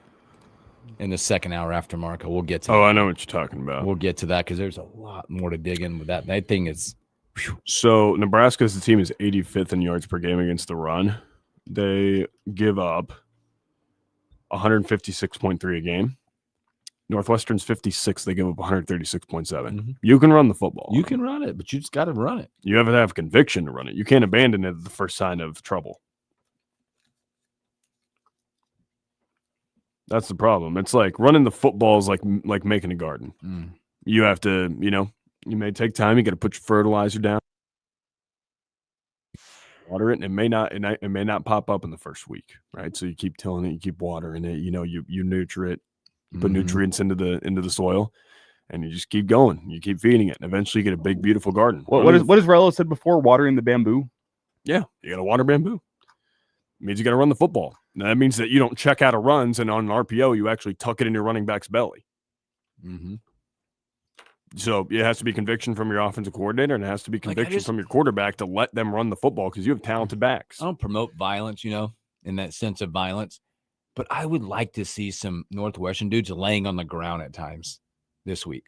S2: in the second hour after Marco. We'll get to
S4: I know what you're talking about.
S2: We'll get to that because there's a lot more to dig in with that. That thing is whew.
S4: So Nebraska as a team is 85th in yards per game against the run. They give up 156.3 a game. Northwestern's 56. They give up 136.7. Mm-hmm. You can run the football.
S2: You can run it, but you just got to run it.
S4: You have to have conviction to run it. You can't abandon it at the first sign of trouble. That's the problem. It's like running the football is like making a garden. You have to, you may take time. You got to put your fertilizer down, water it, and it may not pop up in the first week, right? So you keep tilling it, you keep watering it. You nurture it, you put nutrients into the soil, and you just keep going. You keep feeding it, and eventually you get a big, beautiful garden.
S3: What has Rello said before? Watering the bamboo.
S4: Yeah, you got to water bamboo. It means you got to run the football. Now, that means that you don't check out of runs, and on an RPO, you actually tuck it in your running back's belly.
S2: Mm-hmm.
S4: So it has to be conviction from your offensive coordinator, and it has to be conviction from your quarterback to let them run the football because you have talented backs.
S2: I don't promote violence, in that sense of violence, but I would like to see some Northwestern dudes laying on the ground at times this week.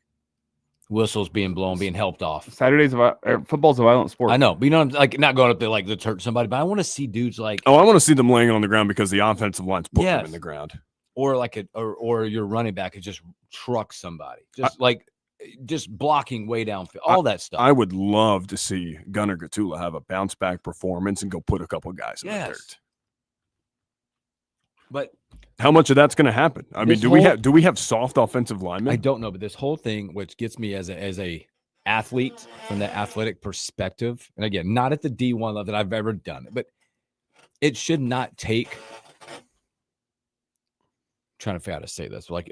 S2: Whistles being blown, being helped off.
S3: Football's a violent sport.
S2: I know, but like not going up there like let's hurt somebody, but I want to see dudes like.
S4: Oh, I want to see them laying on the ground because the offensive line's put them in the ground,
S2: or like or your running back could just truck somebody, just blocking way downfield, all that stuff.
S4: I would love to see Gunnar Gatula have a bounce back performance and go put a couple guys in the dirt.
S2: But
S4: how much of that's going to happen? I mean, do we have soft offensive linemen?
S2: I don't know, but this whole thing, which gets me as a athlete from the athletic perspective, and again, not at the D1 level that I've ever done it, but it should not take. I'm trying to figure out how to say this, like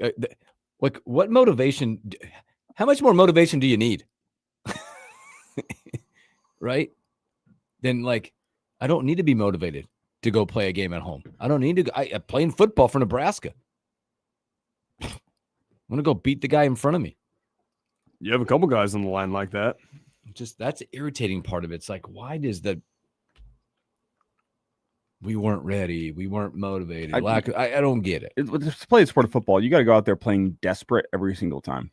S2: what motivation? How much more motivation do you need? Right? Then, like, I don't need to be motivated to go play a game at home. I don't need to. I'm playing football for Nebraska. I'm going to go beat the guy in front of me.
S4: You have a couple guys on the line like that.
S2: Just that's the irritating part of it. It's like, why does we weren't ready, we weren't motivated. I don't get it.
S3: To play a sport of football, you got to go out there playing desperate every single time.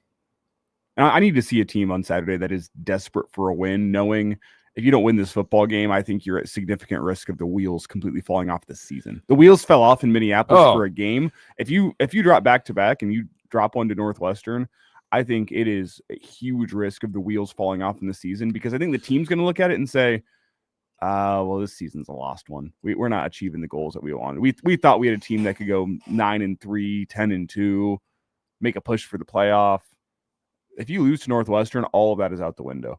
S3: And I need to see a team on Saturday that is desperate for a win, knowing if you don't win this football game, I think you're at significant risk of the wheels completely falling off this season. The wheels fell off in Minneapolis for a game. If you drop back to back and you drop one to Northwestern, I think it is a huge risk of the wheels falling off in the season, because I think the team's going to look at it and say, well, this season's a lost one. We're not achieving the goals that we wanted. We thought we had a team that could go 9-3, 10-2, make a push for the playoff. If you lose to Northwestern, all of that is out the window.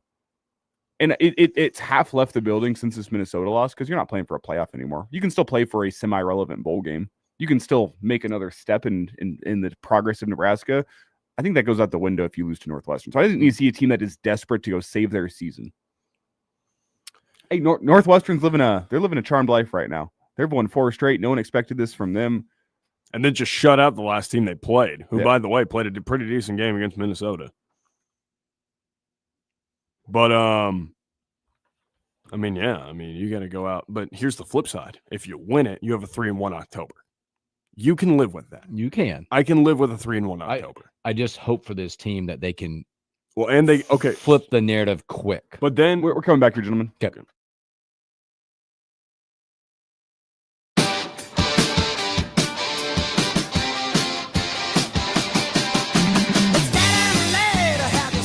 S3: And it's half left the building since this Minnesota loss, because you're not playing for a playoff anymore. You can still play for a semi-relevant bowl game. You can still make another step in the progress of Nebraska. I think that goes out the window if you lose to Northwestern. So I think you see a team that is desperate to go save their season. Hey, Northwestern's living a charmed life right now. They've won 4 straight. No one expected this from them.
S4: And then just shut out the last team they played, who, by the way, played a pretty decent game against Minnesota. But, you got to go out. But here's the flip side. If you win it, you have a 3-1 October. You can live with that.
S2: You can.
S4: I can live with a 3-1 October.
S2: I just hope for this team that they can
S4: flip
S2: the narrative quick.
S4: But then
S3: we're coming back here, gentlemen.
S2: Okay.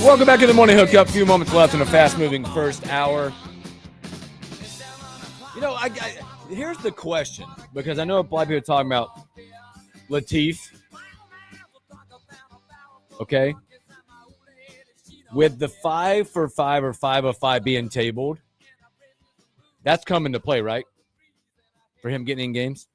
S2: Welcome back to the Morning Hookup. A few moments left in a fast-moving first hour. You know, here's the question, because I know a lot of people are talking about Latif. Okay? With the 5 for 5 or 5 of 5 being tabled, that's coming to play, right? For him getting in games?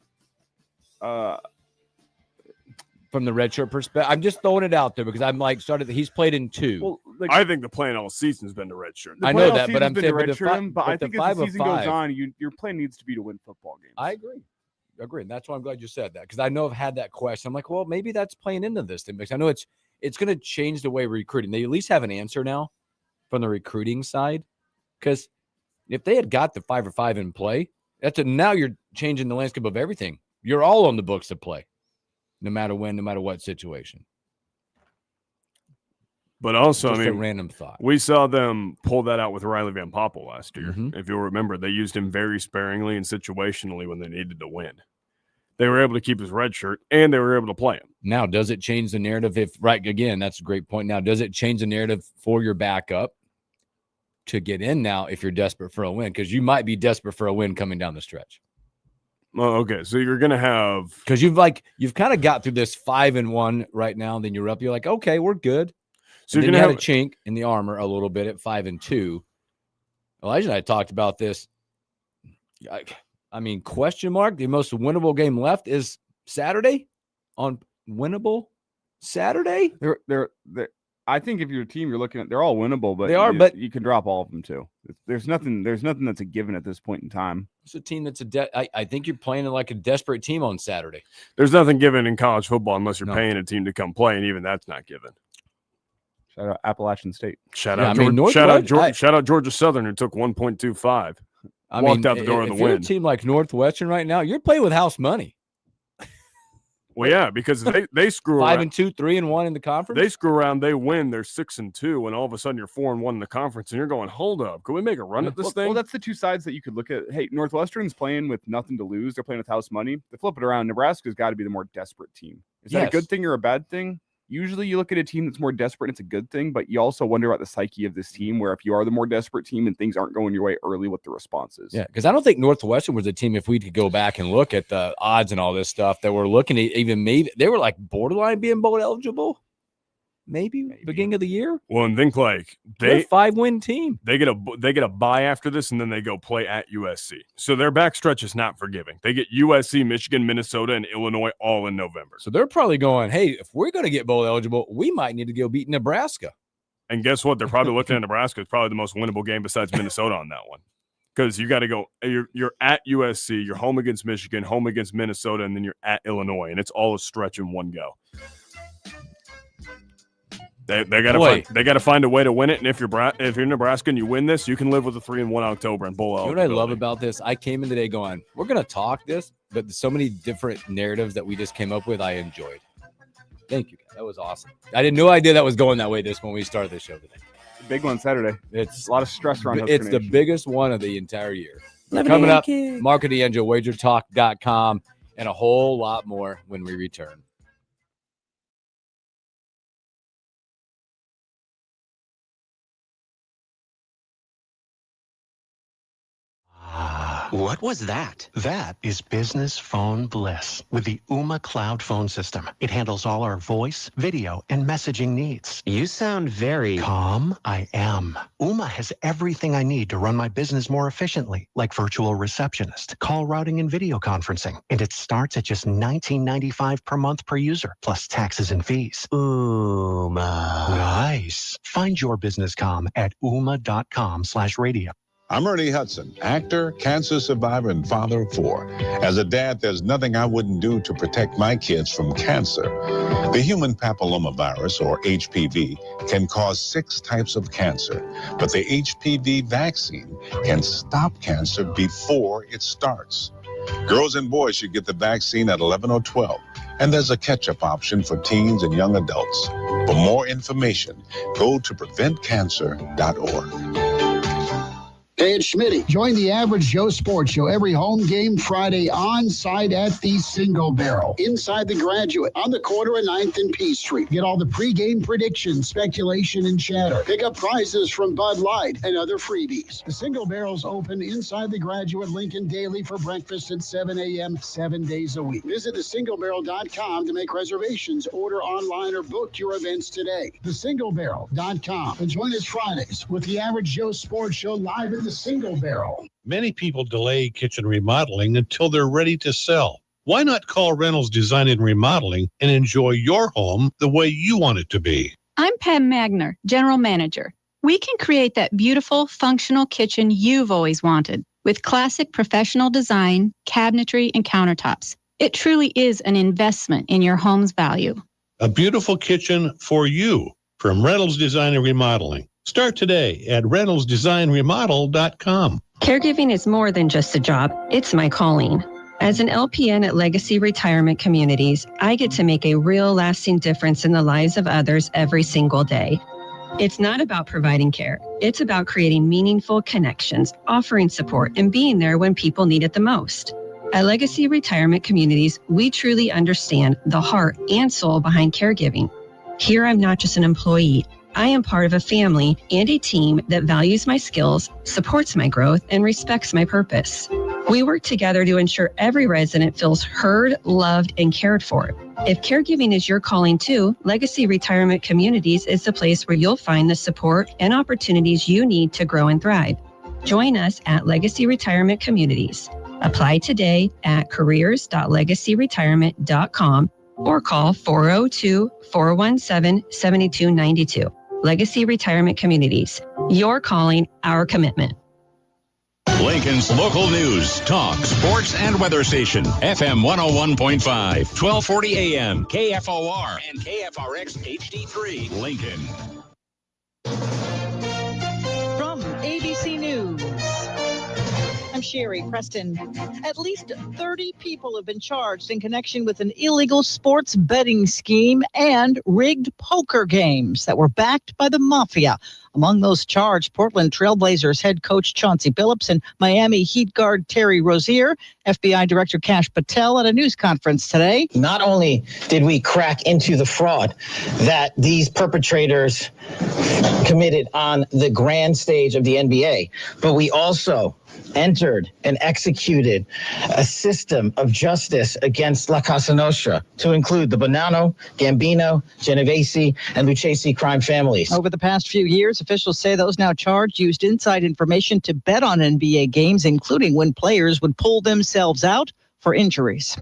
S2: From the redshirt perspective, I'm just throwing it out there because I'm like he's played in 2.
S4: Well, I think the plan all season's been to redshirt.
S2: I know that, but I'm saying
S3: but I think as the season goes on, your plan needs to be to win football games.
S2: I agree. And that's why I'm glad you said that, because I know I've had that question. I'm like, well, maybe that's playing into this thing, because I know it's going to change the way we're recruiting. They at least have an answer now from the recruiting side, because if they had got the 5 for 5 in play, now you're changing the landscape of everything. You're all on the books to play. No matter when, no matter what situation.
S4: But also,
S2: just a random thought.
S4: We saw them pull that out with Riley Van Poppel last year.
S2: Mm-hmm.
S4: If you'll remember, they used him very sparingly and situationally when they needed to win. They were able to keep his red shirt, and they were able to play him.
S2: Now, does it change the narrative again, that's a great point. Now, does it change the narrative for your backup to get in now if you're desperate for a win? Because you might be desperate for a win coming down the stretch.
S4: Oh, okay. So you're gonna have,
S2: because you've kind of got through this 5-1 right now. Then you're up. You're like, okay, we're good. So you're gonna have a chink in the armor a little bit at 5-2. Elijah and I talked about this. I mean, question mark. The most winnable game left is Saturday. On winnable Saturday.
S3: They're I think if you're a team, you're looking at, they're all winnable, but
S2: but
S3: you can drop all of them too. There's nothing that's a given at this point in time.
S2: It's a team that's I think you're playing like a desperate team on Saturday.
S4: There's nothing given in college football unless you're paying a team to come play, and even that's not given.
S3: Shout out Appalachian State.
S4: Shout out Georgia Southern, who took 1.25. Walked out the door of the win.
S2: If you're a team like Northwestern right now, you're playing with house money.
S4: Well, yeah, because they screw
S2: 5-2, 3-1 in the conference.
S4: They screw around, they win, they're 6-2, and all of a sudden you're 4-1 in the conference, and you're going, hold up, can we make a run at this thing?
S3: Well, that's the two sides that you could look at. Hey, Northwestern's playing with nothing to lose. They're playing with house money. They flip it around. Nebraska's got to be the more desperate team. Is that a good thing or a bad thing? Usually you look at a team that's more desperate, and it's a good thing, but you also wonder about the psyche of this team, where if you are the more desperate team and things aren't going your way early, what the response is.
S2: Yeah, because I don't think Northwestern was a team, if we could go back and look at the odds and all this stuff, that we're looking at, even maybe they were like borderline being bowl eligible. Maybe beginning of the year.
S4: Well, and think like
S2: they're a 5-win team.
S4: They get a bye after this, and then they go play at USC. So their backstretch is not forgiving. They get USC, Michigan, Minnesota, and Illinois all in November.
S2: So they're probably going, hey, if we're going to get bowl eligible, we might need to go beat Nebraska.
S4: And guess what? They're probably looking at Nebraska. It's probably the most winnable game besides Minnesota on that one. Because you got to go, you're at USC, you're home against Michigan, home against Minnesota, and then you're at Illinois, and it's all a stretch in one go. They got to find a way to win it, and if you're Nebraska and you win this, you can live with a 3-1 October and bowl out.
S2: You know what I love about this? I came in today going, we're gonna talk this, but so many different narratives that we just came up with, I enjoyed. Thank you, guys. That was awesome. I had no idea that was going that way. When we started this show today.
S3: Big one Saturday.
S2: It's
S3: a lot of stress around Husker
S2: It's
S3: Nation.
S2: the biggest one of the entire year. Coming up, Mark D'Angelo, wagertalk.com, and a whole lot more when we return.
S5: What was that? That is business phone bliss with the Ooma Cloud phone system. It handles all our voice, video, and messaging needs.
S6: You sound very
S5: calm. I am. Ooma has everything I need to run my business more efficiently, like virtual receptionist, call routing, and video conferencing. And it starts at just $19.95 per month per user, plus taxes and fees.
S6: Ooma.
S5: Nice. Find your business comm at ooma.com/radio.
S7: I'm Ernie Hudson, actor, cancer survivor, and father of 4. As a dad, there's nothing I wouldn't do to protect my kids from cancer. The human papillomavirus, or HPV, can cause 6 types of cancer, but the HPV vaccine can stop cancer before it starts. Girls and boys should get the vaccine at 11 or 12, and there's a catch-up option for teens and young adults. For more information, go to preventcancer.org.
S8: Hey, it's Schmitty. Join the Average Joe Sports Show every home game Friday on site at the Single Barrel. Inside the Graduate, on the corner of 9th and Peachtree. Get all the pregame predictions, speculation, and chatter. Pick up prizes from Bud Light and other freebies. The Single Barrel's open inside the Graduate Lincoln daily for breakfast at 7 a.m. 7 days a week. Visit thesinglebarrel.com to make reservations, order online, or book your events today. Thesinglebarrel.com. And join us Fridays with the Average Joe Sports Show live at the Single Barrel.
S9: Many people delay kitchen remodeling until they're ready to sell. Why not call Reynolds Design and Remodeling and enjoy your home the way you want it to be?
S10: I'm Pam Magner, General Manager. We can create that beautiful, functional kitchen you've always wanted with classic professional design, cabinetry, and countertops. It truly is an investment in your home's value.
S9: A beautiful kitchen for you from Reynolds Design and Remodeling. Start today at reynoldsdesignremodel.com.
S11: Caregiving is more than just a job. It's my calling. As an LPN at Legacy Retirement Communities, I get to make a real lasting difference in the lives of others every single day. It's not about providing care. It's about creating meaningful connections, offering support, and being there when people need it the most. At Legacy Retirement Communities, we truly understand the heart and soul behind caregiving. Here, I'm not just an employee. I am part of a family and a team that values my skills, supports my growth, and respects my purpose. We work together to ensure every resident feels heard, loved, and cared for. If caregiving is your calling too, Legacy Retirement Communities is the place where you'll find the support and opportunities you need to grow and thrive. Join us at Legacy Retirement Communities. Apply today at careers.legacyretirement.com or call 402-417-7292. Legacy Retirement Communities. Your calling, our commitment.
S12: Lincoln's local news, talk, sports, and weather station. FM 101.5, 1240 AM, KFOR, and KFRX HD3, Lincoln.
S13: From ABC News, I'm Sherry Preston. At least 30 people have been charged in connection with an illegal sports betting scheme and rigged poker games that were backed by the mafia. Among those charged, Portland Trailblazers head coach Chauncey Billups and Miami Heat guard Terry Rozier. FBI Director Kash Patel at a news conference today.
S14: Not only did we crack into the fraud that these perpetrators committed on the grand stage of the NBA, but we also entered and executed a system of justice against La Casa Nostra to include the Bonanno, Gambino, Genovese, and Lucchese crime families.
S13: Over the past few years, officials say those now charged used inside information to bet on NBA games, including when players would pull themselves out, for injuries.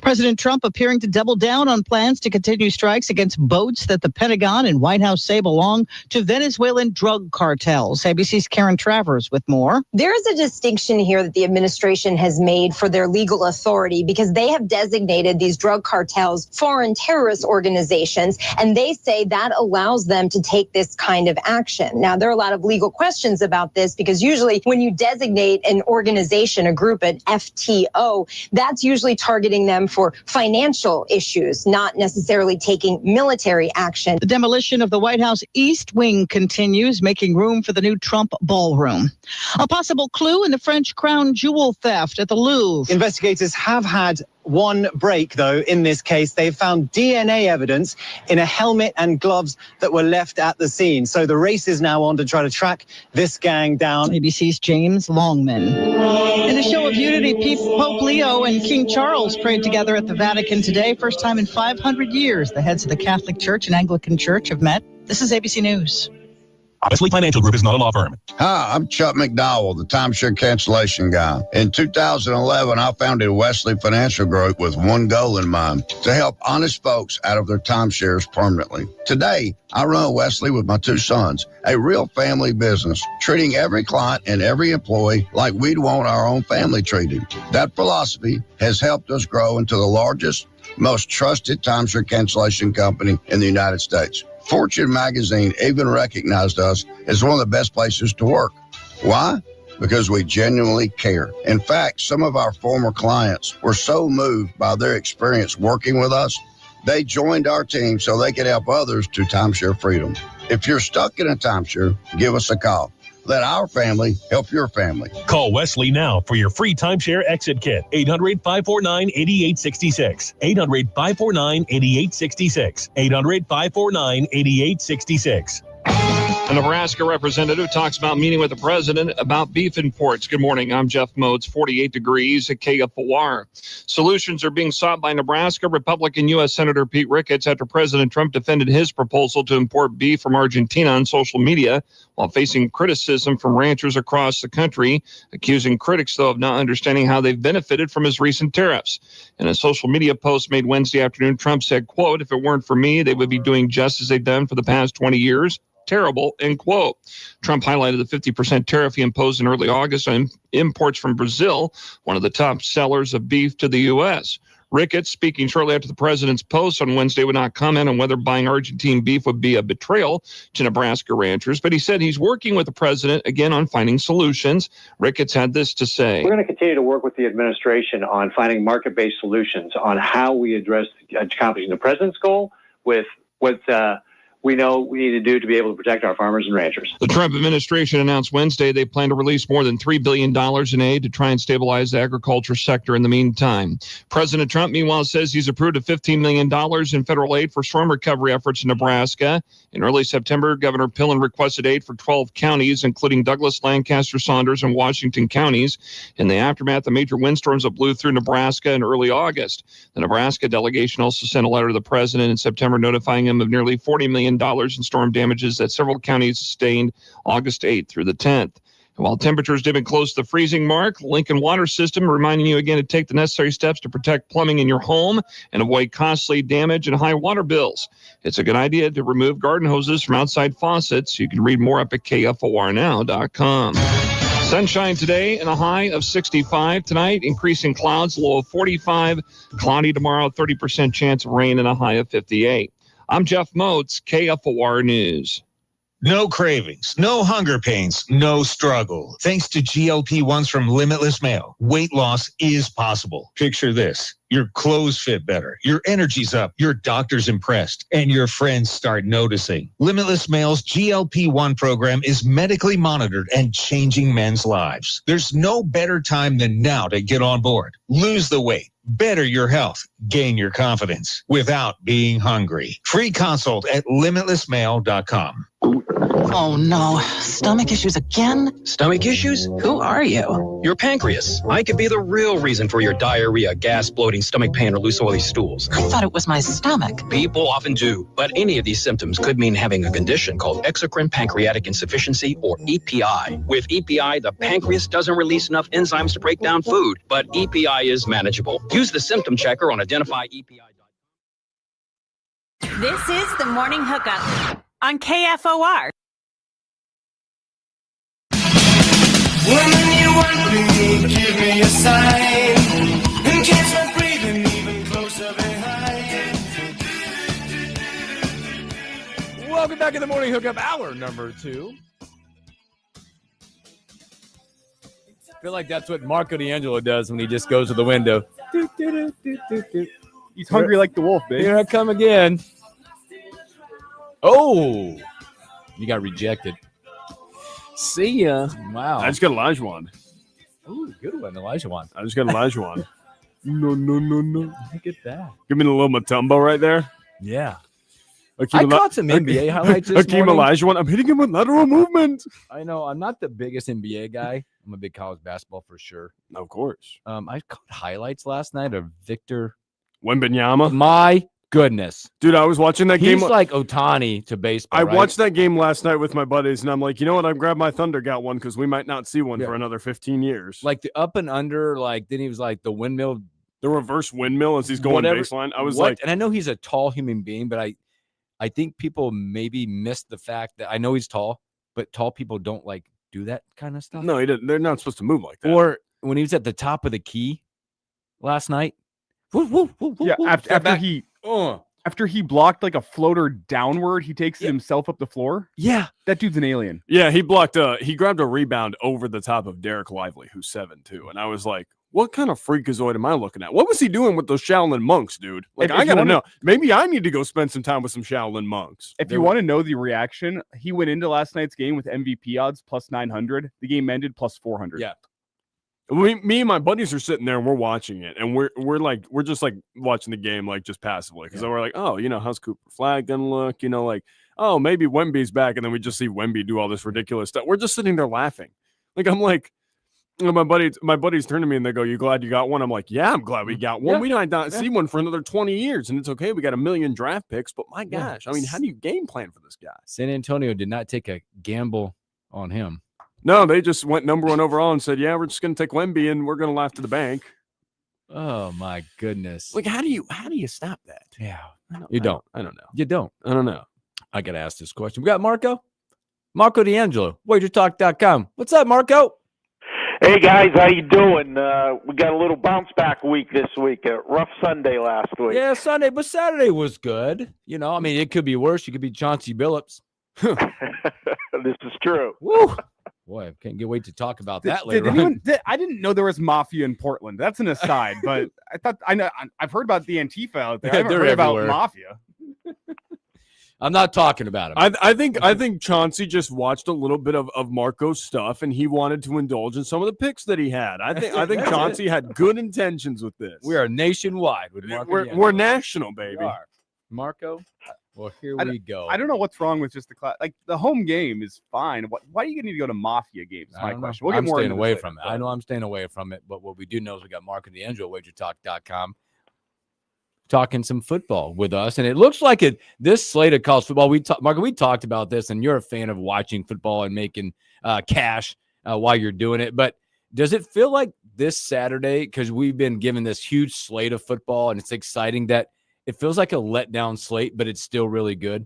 S13: President Trump appearing to double down on plans to continue strikes against boats that the Pentagon and White House say belong to Venezuelan drug cartels. ABC's Karen Travers with more.
S15: There is a distinction here that the administration has made for their legal authority because they have designated these drug cartels foreign terrorist organizations, and they say that allows them to take this kind of action. Now, there are a lot of legal questions about this because usually when you designate an organization, a group, an FTO, that's usually targeting them for financial issues, not necessarily taking military action.
S13: The demolition of the White House East Wing continues, making room for the new Trump ballroom. A possible clue in the French crown jewel theft at the Louvre.
S16: Investigators have had one break, though, in this case. They've found DNA evidence in a helmet and gloves that were left at the scene. So the race is now on to try to track this gang down.
S13: ABC's James Longman. In a show of unity, Pope Leo and King Charles prayed together at the Vatican today. First time in 500 years, the heads of the Catholic Church and Anglican Church have met. This is ABC News.
S17: Wesley Financial Group is not a law firm.
S18: Hi, I'm Chuck McDowell, the timeshare cancellation guy. In 2011, I founded Wesley Financial Group with one goal in mind, to help honest folks out of their timeshares permanently. Today, I run Wesley with my two sons, a real family business, treating every client and every employee like we'd want our own family treated. That philosophy has helped us grow into the largest, most trusted timeshare cancellation company in the United States. Fortune magazine even recognized us as one of the best places to work. Why? Because we genuinely care. In fact, some of our former clients were so moved by their experience working with us, they joined our team so they could help others to timeshare freedom. If you're stuck in a timeshare, give us a call. Let our family help your family.
S17: Call Wesley now for your free timeshare exit kit. 800-549-8866. 800-549-8866. 800-549-8866.
S19: A Nebraska representative talks about meeting with the president about beef imports. Good morning. I'm Jeff Modes, 48 degrees at KFOR. Solutions are being sought by Nebraska Republican U.S. Senator Pete Ricketts after President Trump defended his proposal to import beef from Argentina on social media while facing criticism from ranchers across the country, accusing critics, though, of not understanding how they've benefited from his recent tariffs. In a social media post made Wednesday afternoon, Trump said, quote, "If it weren't for me, they would be doing just as they've done for the past 20 years. Terrible," end quote. Trump highlighted the 50% tariff he imposed in early August on imports from Brazil, one of the top sellers of beef to the U.S. Ricketts, speaking shortly after the president's post on Wednesday, would not comment on whether buying Argentine beef would be a betrayal to Nebraska ranchers, but he said he's working with the president again on finding solutions. Ricketts had this to say.
S20: We're going to continue to work with the administration on finding market-based solutions on how we address accomplishing the president's goal with what we know we need to do to be able to protect our farmers and ranchers.
S19: The Trump administration announced Wednesday they plan to release more than $3 billion in aid to try and stabilize the agriculture sector in the meantime. President Trump, meanwhile, says he's approved a $15 million in federal aid for storm recovery efforts in Nebraska. In early September, Governor Pillen requested aid for 12 counties, including Douglas, Lancaster, Saunders, and Washington counties. In the aftermath of major windstorms that blew through Nebraska in early August. The Nebraska delegation also sent a letter to the president in September notifying him of nearly $40 million in storm damages that several counties sustained August 8th through the 10th. And while temperatures dipping close to the freezing mark, Lincoln Water System reminding you again to take the necessary steps to protect plumbing in your home and avoid costly damage and high water bills. It's a good idea to remove garden hoses from outside faucets. You can read more up at KFORnow.com. Sunshine today and a high of 65 tonight. Increasing clouds, low of 45. Cloudy tomorrow, 30% chance of rain and a high of 58. I'm Jeff Motes, KFOR News.
S21: No cravings, no hunger pains, no struggle. Thanks to GLP-1s from Limitless Mail, weight loss is possible. Picture this. Your clothes fit better, your energy's up, your doctor's impressed, and your friends start noticing. Limitless Mail's GLP-1 program is medically monitored and changing men's lives. There's no better time than now to get on board. Lose the weight. Better your health, gain your confidence without being hungry. Free consult at limitlessmail.com.
S14: Oh no, stomach issues again?
S1: Stomach issues? Who are you? Your pancreas. I could be the real reason for your diarrhea, gas, bloating, stomach pain, or loose oily stools.
S14: I thought it was my stomach.
S1: People often do, but any of these symptoms could mean having a condition called exocrine pancreatic insufficiency, or EPI. With EPI, the pancreas doesn't release enough enzymes to break down food, but EPI is manageable. Use the symptom checker on identifyepi.com.
S22: This is the Morning Hookup on KFOR.
S23: Woman, you want me, give me a sign. And catch my breathing even closer behind.
S2: Welcome back to the Morning Hookup, hour number 2. I feel like that's what Marco D'Angelo does when he just goes to the window.
S3: He's hungry like the wolf, babe.
S2: Here I come again. Oh, you got rejected.
S4: See ya.
S2: Wow.
S4: I just got Elijah.
S2: Ooh, good one, Elijah.
S4: I just got Elijah. No.
S2: Look at that.
S4: Give me the little Matumbo right there.
S2: Yeah. I caught some NBA highlights this
S4: Hakeem
S2: morning.
S4: Olajuwon. I'm hitting him with lateral movement.
S2: I know. I'm not the biggest NBA guy. I'm a big college basketball for sure.
S4: Of course.
S2: I caught highlights last night of Victor
S4: Wembanyama.
S2: My goodness.
S4: Dude, I was watching that game.
S2: He's like Ohtani to baseball.
S4: I
S2: right?
S4: watched that game last night with my buddies, and I'm like, you know what? I grabbed my Thunder, got one because we might not see one for another 15 years.
S2: Like the up and under, like then he was like the windmill.
S4: The reverse windmill as he's going baseline. I was like,
S2: and I know he's a tall human being, but I think people maybe missed the fact that I know he's tall, but tall people don't like do that kind of stuff.
S4: no, he didn't. They're not supposed to move like that.
S2: Or when he was at the top of the key last night.
S3: After he blocked like a floater downward, he takes it himself up the floor.
S2: Yeah,
S3: that dude's an alien.
S4: Yeah, he grabbed a rebound over the top of Derek Lively, who's 7'2", and I was like, what kind of freakazoid am I looking at? What was he doing with those Shaolin monks, dude? Like, I gotta know. Maybe I need to go spend some time with some Shaolin monks.
S3: If you want to know the reaction, he went into last night's game with MVP odds plus 900. The game ended plus 400.
S4: Yeah. Me and my buddies are sitting there and we're watching it, and we're just like watching the game like just passively because we're like, oh, you know, how's Cooper Flag gonna look? You know, like, oh, maybe Wemby's back, and then we just see Wemby do all this ridiculous stuff. We're just sitting there laughing. Like, I'm like, you know, my buddies turn to me and they go, "You glad you got one?" I'm like, "Yeah, I'm glad we got one.
S2: Yeah.
S4: We might not see one for another 20 years, and it's okay. We got 1 million draft picks, but my gosh, I mean, how do you game plan for this guy?"
S2: San Antonio did not take a gamble on him.
S4: No, they just went number 1 overall and said, "Yeah, we're just going to take Wemby and we're going to laugh to the bank."
S2: Oh my goodness!
S4: Like, how do you stop that?
S2: Yeah,
S4: I don't
S2: you
S4: know.
S2: don't. I don't know. I got to ask this question. We got Marco D'Angelo, WagerTalk.com. What's up, Marco?
S24: Hey guys, how you doing? We got a little bounce back week this week. A rough Sunday last week.
S2: Yeah, Sunday, but Saturday was good. You know, I mean, it could be worse. You could be Chauncey Billups.
S24: This is true.
S2: Woo! Boy, I can't wait to talk about that later.
S3: I didn't know there was mafia in Portland. That's an aside, but I've heard about the Antifa out there. I haven't
S2: They're
S3: heard
S2: everywhere.
S3: about mafia.
S2: I'm not talking about him.
S4: I think Chauncey just watched a little bit of Marco's stuff, and he wanted to indulge in some of the picks that he had. I think Chauncey had good intentions with this.
S2: We are nationwide with Marco.
S4: We're national, baby.
S2: We are. Marco. Well, here we go.
S3: I don't know what's wrong with just the class. Like the home game is fine. Why do you need to go to mafia games? Is my question. We'll get
S2: I'm
S3: more
S2: staying
S3: into
S2: away
S3: this
S2: from it.
S3: later,
S2: I know I'm staying away from it, but what we do know is we got Marco D'Angelo, WagerTalk.com, talking some football with us, and it looks like this slate of college football. Marco, we talked about this, and you're a fan of watching football and making cash while you're doing it. But does it feel like this Saturday, because we've been given this huge slate of football, and it's exciting, that it feels like a letdown slate, but it's still really good?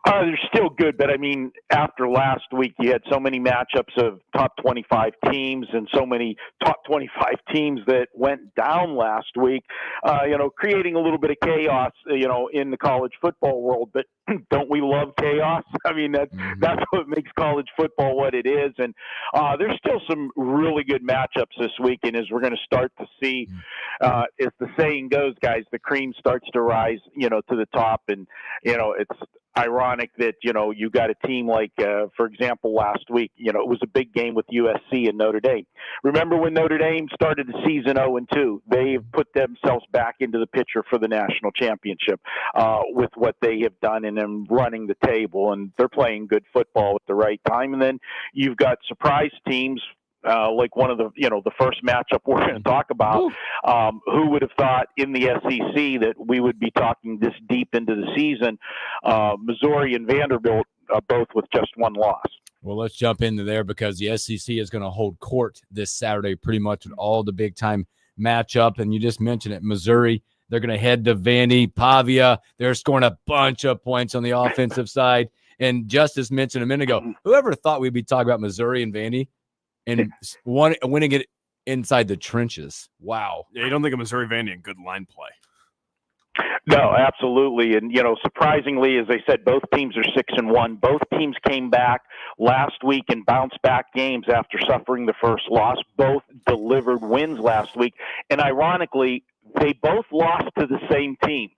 S24: They're still good, but I mean, after last week, you had so many matchups of top 25 teams and so many top 25 teams that went down last week, creating a little bit of chaos, in the college football world. But don't we love chaos? I mean, that's what makes college football what it is. And there's still some really good matchups this week. And as we're going to start to see, as the saying goes, guys, the cream starts to rise, to the top. And, it's ironic that, you got a team like, for example, last week, it was a big game with USC and Notre Dame. Remember when Notre Dame started the season 0-2? They've put themselves back into the picture for the national championship with what they have done. in and running the table, and they're playing good football at the right time. And then you've got surprise teams. Like one of the, the first matchup we're going to talk about, who would have thought in the SEC that we would be talking this deep into the season? Missouri and Vanderbilt both with just one loss.
S2: Well, let's jump into there because the SEC is going to hold court this Saturday pretty much with all the big-time matchup. And you just mentioned it, Missouri, they're going to head to Vandy. Pavia, they're scoring a bunch of points on the offensive side. And Justice mentioned a minute ago, whoever thought we'd be talking about Missouri and Vandy and winning it inside the trenches. Wow.
S4: Yeah, you don't think of Missouri Vandy in good line play.
S24: No, absolutely. And, surprisingly, as I said, both teams are 6-1. Both teams came back last week and bounced back games after suffering the first loss. Both delivered wins last week. And ironically, they both lost to the same team.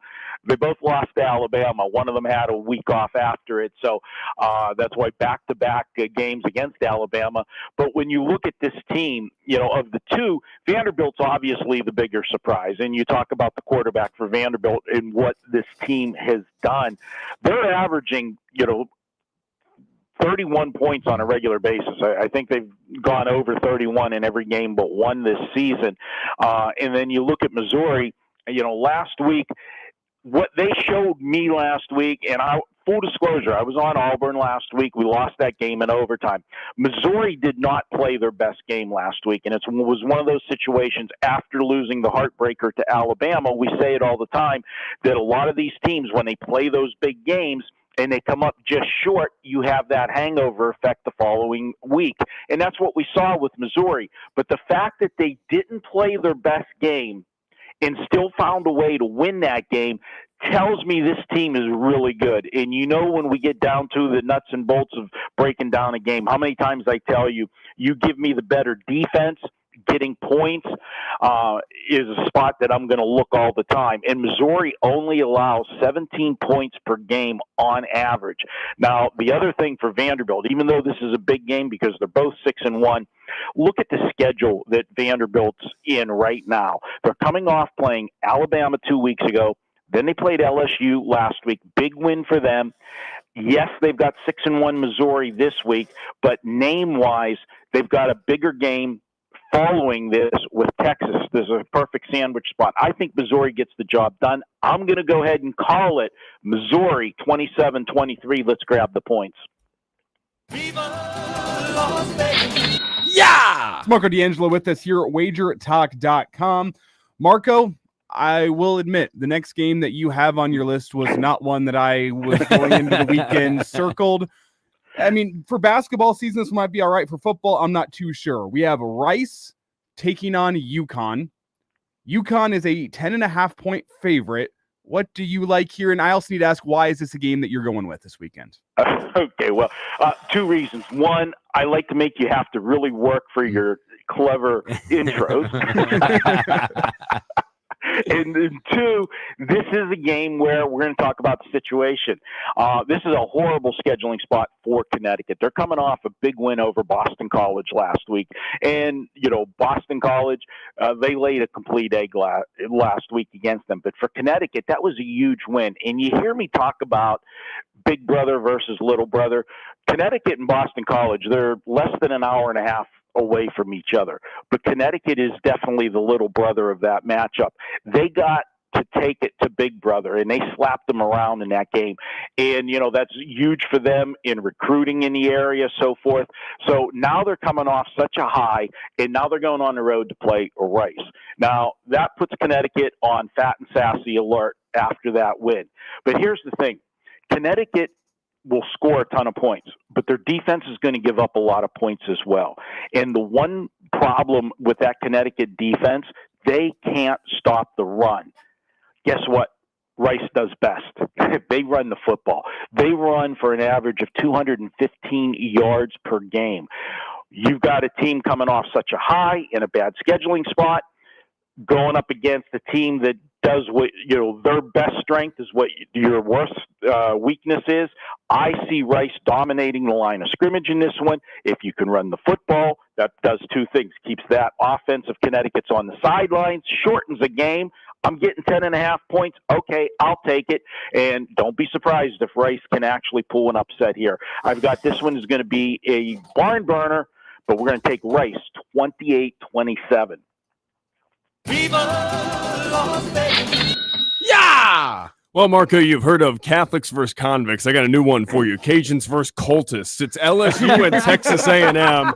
S24: They both lost to Alabama. One of them had a week off after it. So that's why back-to-back games against Alabama. But when you look at this team, of the two, Vanderbilt's obviously the bigger surprise. And you talk about the quarterback for Vanderbilt and what this team has done. They're averaging, 31 points on a regular basis. I think they've gone over 31 in every game but one this season. And then you look at Missouri, last week, what they showed me last week, and full disclosure, I was on Auburn last week. We lost that game in overtime. Missouri did not play their best game last week, and it was one of those situations after losing the heartbreaker to Alabama. We say it all the time that a lot of these teams, when they play those big games and they come up just short, you have that hangover effect the following week. And that's what we saw with Missouri. But the fact that they didn't play their best game and still found a way to win that game tells me this team is really good. And when we get down to the nuts and bolts of breaking down a game, how many times I tell you, you give me the better defense, getting points is a spot that I'm going to look all the time. And Missouri only allows 17 points per game on average. Now, the other thing for Vanderbilt, even though this is a big game because they're both 6-1, look at the schedule that Vanderbilt's in right now. They're coming off playing Alabama 2 weeks ago. Then they played LSU last week. Big win for them. Yes, they've got 6-1 Missouri this week, but name-wise, they've got a bigger game following this with Texas. There's a perfect sandwich spot. I think Missouri gets the job done. I'm going to go ahead and call it Missouri 27-23. Let's grab the points.
S3: Yeah! It's Marco D'Angelo with us here at wagertalk.com. Marco, I will admit, the next game that you have on your list was not one that I was going into the weekend circled. I mean, for basketball season, this might be all right. For football, I'm not too sure. We have Rice taking on UConn. UConn is a 10.5-point favorite. What do you like here? And I also need to ask, why is this a game that you're going with this weekend?
S24: Okay, well, two reasons. One, I like to make you have to really work for your clever intros. And then two, this is a game where we're going to talk about the situation. This is a horrible scheduling spot for Connecticut. They're coming off a big win over Boston College last week. And, Boston College, they laid a complete egg last week against them. But for Connecticut, that was a huge win. And you hear me talk about big brother versus little brother. Connecticut and Boston College, they're less than an hour and a half away from each other. But Connecticut is definitely the little brother of that matchup. They got to take it to big brother, and they slapped them around in that game. And, that's huge for them in recruiting in the area, so forth. So now they're coming off such a high, and now they're going on the road to play Rice. Now, that puts Connecticut on fat and sassy alert after that win. But here's the thing. Connecticut will score a ton of points, but their defense is going to give up a lot of points as well. And the one problem with that Connecticut defense, they can't stop the run. Guess what? Rice does best. They run the football. They run for an average of 215 yards per game. You've got a team coming off such a high in a bad scheduling spot, going up against a team that does what, their best strength is what your worst weakness is. I see Rice dominating the line of scrimmage in this one. If you can run the football, that does two things. Keeps that offense of Connecticut's on the sidelines, shortens the game. I'm getting 10.5 points. Okay, I'll take it. And don't be surprised if Rice can actually pull an upset here. I've got this one is going to be a barn burner, but we're going to take Rice 28-27.
S2: Yeah!
S4: Well, Marco, you've heard of Catholics versus convicts. I got a new one for you. Cajuns versus cultists. It's LSU and Texas A&M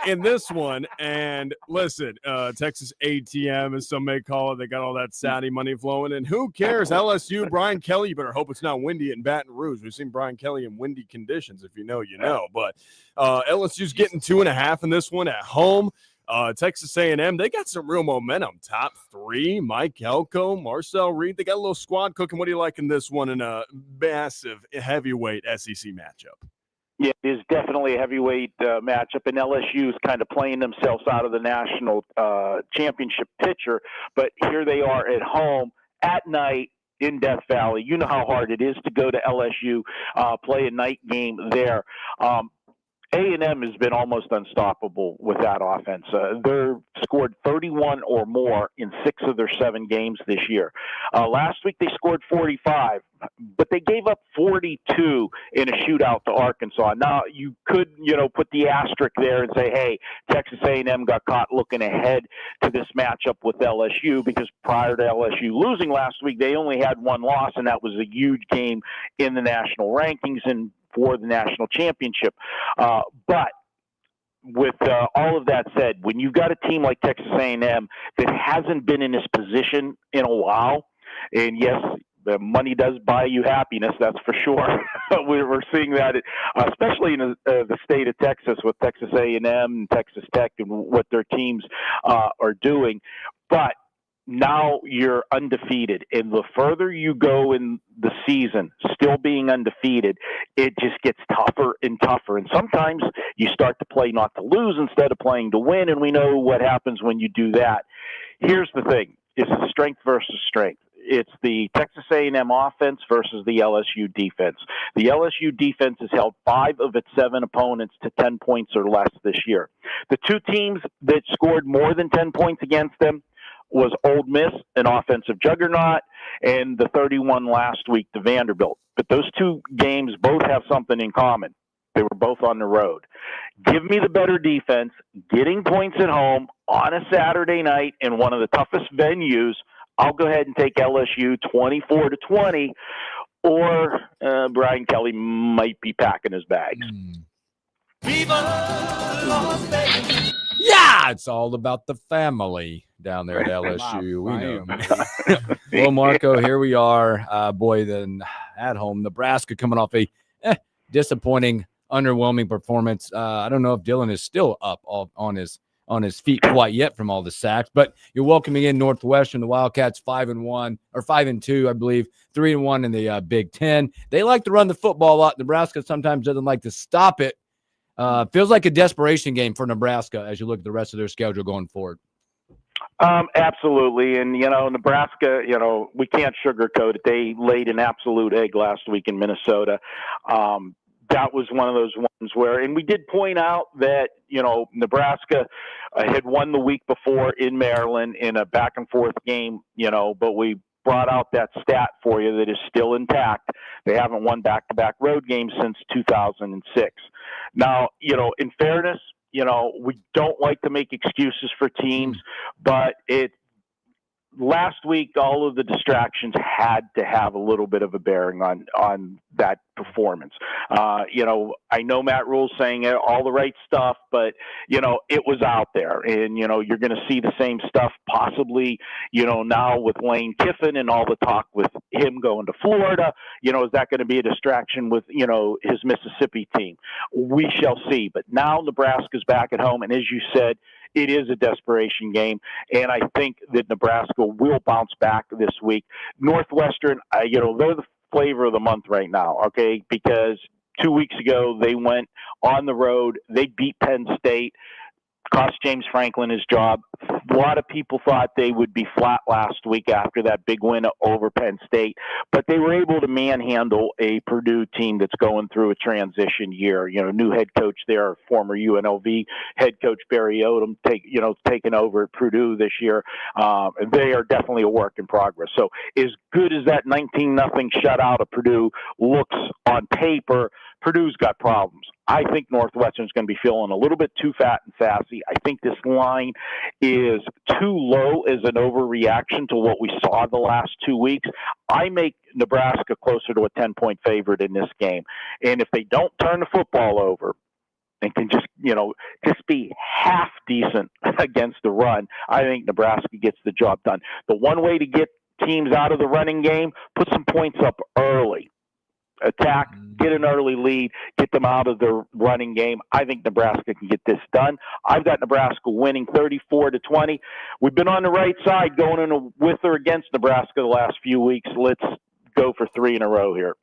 S4: in this one. And listen, Texas ATM, as some may call it, they got all that Saudi money flowing. And who cares? LSU, Brian Kelly, you better hope it's not windy in Baton Rouge. We've seen Brian Kelly in windy conditions. If you know, you know. But LSU's getting 2.5 in this one at home. Texas A&M, they got some real momentum. Top 3, Mike Elko, Marcel Reed. They got a little squad cooking. What do you like in this one in a massive heavyweight SEC matchup?
S24: Yeah, it is definitely a heavyweight matchup, and LSU is kind of playing themselves out of the national championship picture. But here they are at home at night in Death Valley. You know how hard it is to go to LSU, play a night game there. A&M has been almost unstoppable with that offense. They're scored 31 or more in 6 of their 7 games this year. Last week they scored 45, but they gave up 42 in a shootout to Arkansas. Now you could, put the asterisk there and say, hey, Texas A&M got caught looking ahead to this matchup with LSU, because prior to LSU losing last week, they only had 1 loss, and that was a huge game in the national rankings and for the national championship. But with all of that said, when you've got a team like Texas A&M that hasn't been in this position in a while, and yes, the money does buy you happiness, that's for sure. We're seeing that, especially in the state of Texas with Texas A&M and Texas Tech and what their teams are doing. But now you're undefeated, and the further you go in the season, still being undefeated, it just gets tougher and tougher. And sometimes you start to play not to lose instead of playing to win, and we know what happens when you do that. Here's the thing. It's strength versus strength. It's the Texas A&M offense versus the LSU defense. The LSU defense has held 5 of its 7 opponents to 10 points or less this year. The 2 teams that scored more than 10 points against them was Ole Miss, an offensive juggernaut, and the 31 last week to Vanderbilt. But those 2 games both have something in common. They were both on the road. Give me the better defense, getting points at home on a Saturday night in one of the toughest venues. I'll go ahead and take LSU 24-20, or Brian Kelly might be packing his bags.
S2: Yeah, it's all about the family down there at LSU. We know. Well, Marco, here we are. Boy, then at home, Nebraska coming off a disappointing, underwhelming performance. I don't know if Dylan is still up on his feet quite yet from all the sacks, but you're welcoming in Northwestern. The Wildcats 5-1 or 5-2, I believe, 3-1 in the Big Ten. They like to run the football a lot. Nebraska sometimes doesn't like to stop it. Feels like a desperation game for Nebraska as you look at the rest of their schedule going forward.
S24: Absolutely. And, Nebraska, we can't sugarcoat it. They laid an absolute egg last week in Minnesota. That was one of those ones where, and we did point out that, Nebraska had won the week before in Maryland in a back and forth game, but we brought out that stat for you that is still intact. They haven't won back-to-back road games since 2006. Now, in fairness, we don't like to make excuses for teams, but last week, all of the distractions had to have a little bit of a bearing on that performance. I know Matt Rule's saying all the right stuff, but, it was out there. And, you're going to see the same stuff possibly, now with Lane Kiffin and all the talk with him going to Florida. Is that going to be a distraction with, his Mississippi team? We shall see. But now Nebraska's back at home. And as you said, it is a desperation game, and I think that Nebraska will bounce back this week. Northwestern, they're the flavor of the month right now, okay, because 2 weeks ago they went on the road. They beat Penn State. Cost James Franklin his job. A lot of people thought they would be flat last week after that big win over Penn State, but they were able to manhandle a Purdue team that's going through a transition year. New head coach there, former UNLV head coach Barry Odom, taking over at Purdue this year. They are definitely a work in progress. So as good as that 19-0 shutout of Purdue looks on paper, Purdue's got problems. I think Northwestern's going to be feeling a little bit too fat and sassy. I think this line is too low as an overreaction to what we saw the last 2 weeks. I make Nebraska closer to a 10-point favorite in this game. And if they don't turn the football over and can just be half decent against the run, I think Nebraska gets the job done. The one way to get teams out of the running game, put some points up early. Attack, get an early lead, get them out of the running game. I think Nebraska can get this done. I've got Nebraska winning 34-20. We've been on the right side going in with or against Nebraska the last few weeks. Let's go for 3 in a row here.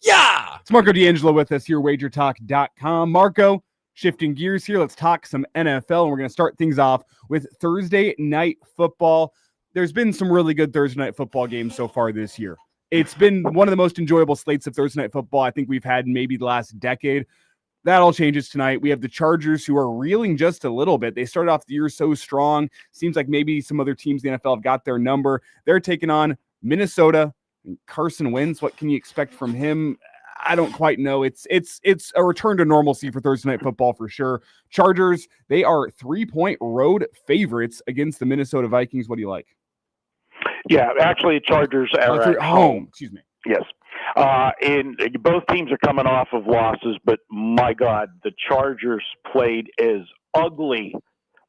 S3: Yeah! It's Marco D'Angelo with us here, wagertalk.com. Marco, shifting gears here, let's talk some NFL, and we're going to start things off with Thursday night football. There's been some really good Thursday night football games so far this year. It's been one of the most enjoyable slates of Thursday night football I think we've had in maybe the last decade. That all changes tonight. We have the Chargers, who are reeling just a little bit. They started off the year so strong. Seems like maybe some other teams in the NFL have got their number. They're taking on Minnesota. Carson Wentz, what can you expect from him? I don't quite know. It's a return to normalcy for Thursday night football for sure. Chargers, they are 3-point road favorites against the Minnesota Vikings. What do you like?
S24: Yeah, actually, Chargers are at home.
S3: Excuse me.
S24: Yes. And both teams are coming off of losses, but my God, the Chargers played as ugly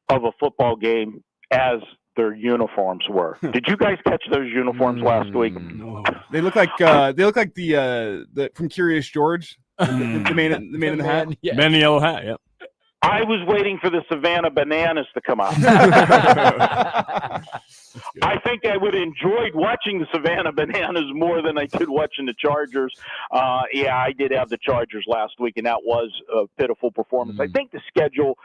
S24: of a football game as their uniforms were. Did you guys catch those uniforms last week?
S3: No. They look like the from Curious George, the man in the hat.
S2: Yeah.
S4: Man in the yellow hat, yeah.
S24: I was waiting for the Savannah Bananas to come out. I think I would have enjoyed watching the Savannah Bananas more than I did watching the Chargers. Yeah, I did have the Chargers last week, and that was a pitiful performance. I think the schedule,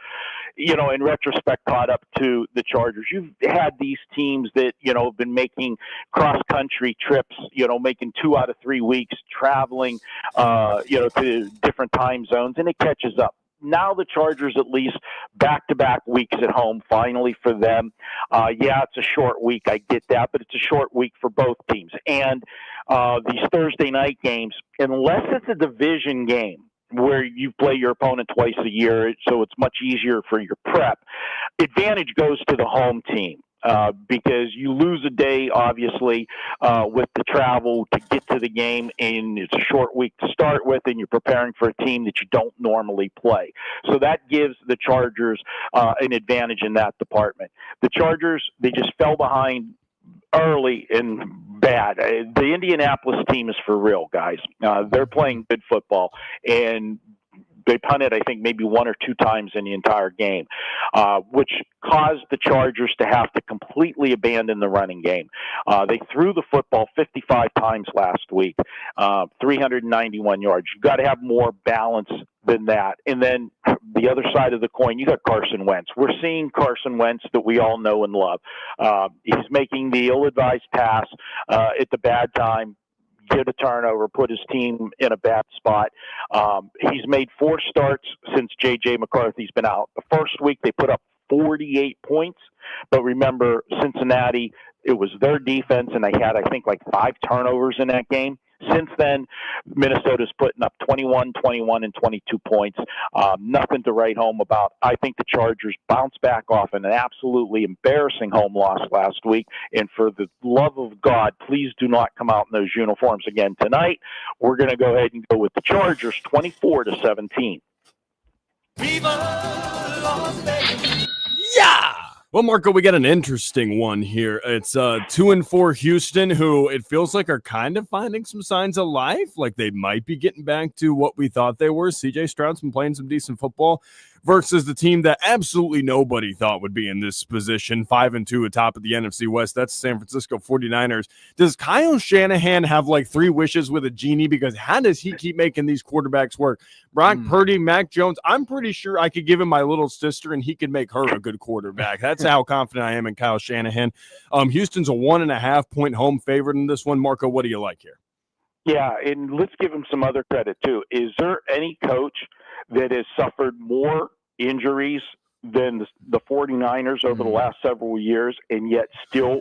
S24: in retrospect, caught up to the Chargers. You've had these teams that, have been making cross-country trips, making 2 out of 3 weeks, traveling, to different time zones, and it catches up. Now the Chargers, at least back-to-back weeks at home, finally for them. Yeah, it's a short week. I get that, but it's a short week for both teams. And these Thursday night games, unless it's a division game where you play your opponent twice a year, so it's much easier for your prep, advantage goes to the home team. Because you lose a day, obviously, with the travel to get to the game, and it's a short week to start with, and you're preparing for a team that you don't normally play. So that gives the Chargers an advantage in that department. The Chargers, they just fell behind early and bad. The Indianapolis team is for real, guys. They're playing good football, and they punted, I think, maybe 1 or 2 times in the entire game, which caused the Chargers to have to completely abandon the running game. They threw the football 55 times last week, 391 yards. You've got to have more balance than that. And then the other side of the coin, you got Carson Wentz. We're seeing Carson Wentz that we all know and love. He's making the ill-advised pass at the bad time, get a turnover, put his team in a bad spot. He's made 4 starts since J.J. McCarthy's been out. The first week they put up 48 points, but remember, Cincinnati, it was their defense, and they had, I think, like 5 turnovers in that game. Since then, Minnesota's putting up 21, 21, and 22 points. Nothing to write home about. I think the Chargers bounced back off an absolutely embarrassing home loss last week. And for the love of God, please do not come out in those uniforms again tonight. We're going to go ahead and go with the Chargers 24-17.
S4: Yeah! Well, Marco, we got an interesting one here. It's 2-4 Houston, who it feels like are kind of finding some signs of life, like they might be getting back to what we thought they were. CJ Stroud's been playing some decent football. versus the team that absolutely nobody thought would be in this position, 5-2 atop of the NFC West. That's San Francisco 49ers. Does Kyle Shanahan have like 3 wishes with a genie? Because how does he keep making these quarterbacks work? Brock Purdy, Mac Jones, I'm pretty sure I could give him my little sister and he could make her a good quarterback. That's how confident I am in Kyle Shanahan. Houston's a 1.5-point home favorite in this one. Marco, what do you like here?
S24: Yeah, and let's give him some other credit, too. Is there any coach that has suffered more injuries than the 49ers over the last several years and yet still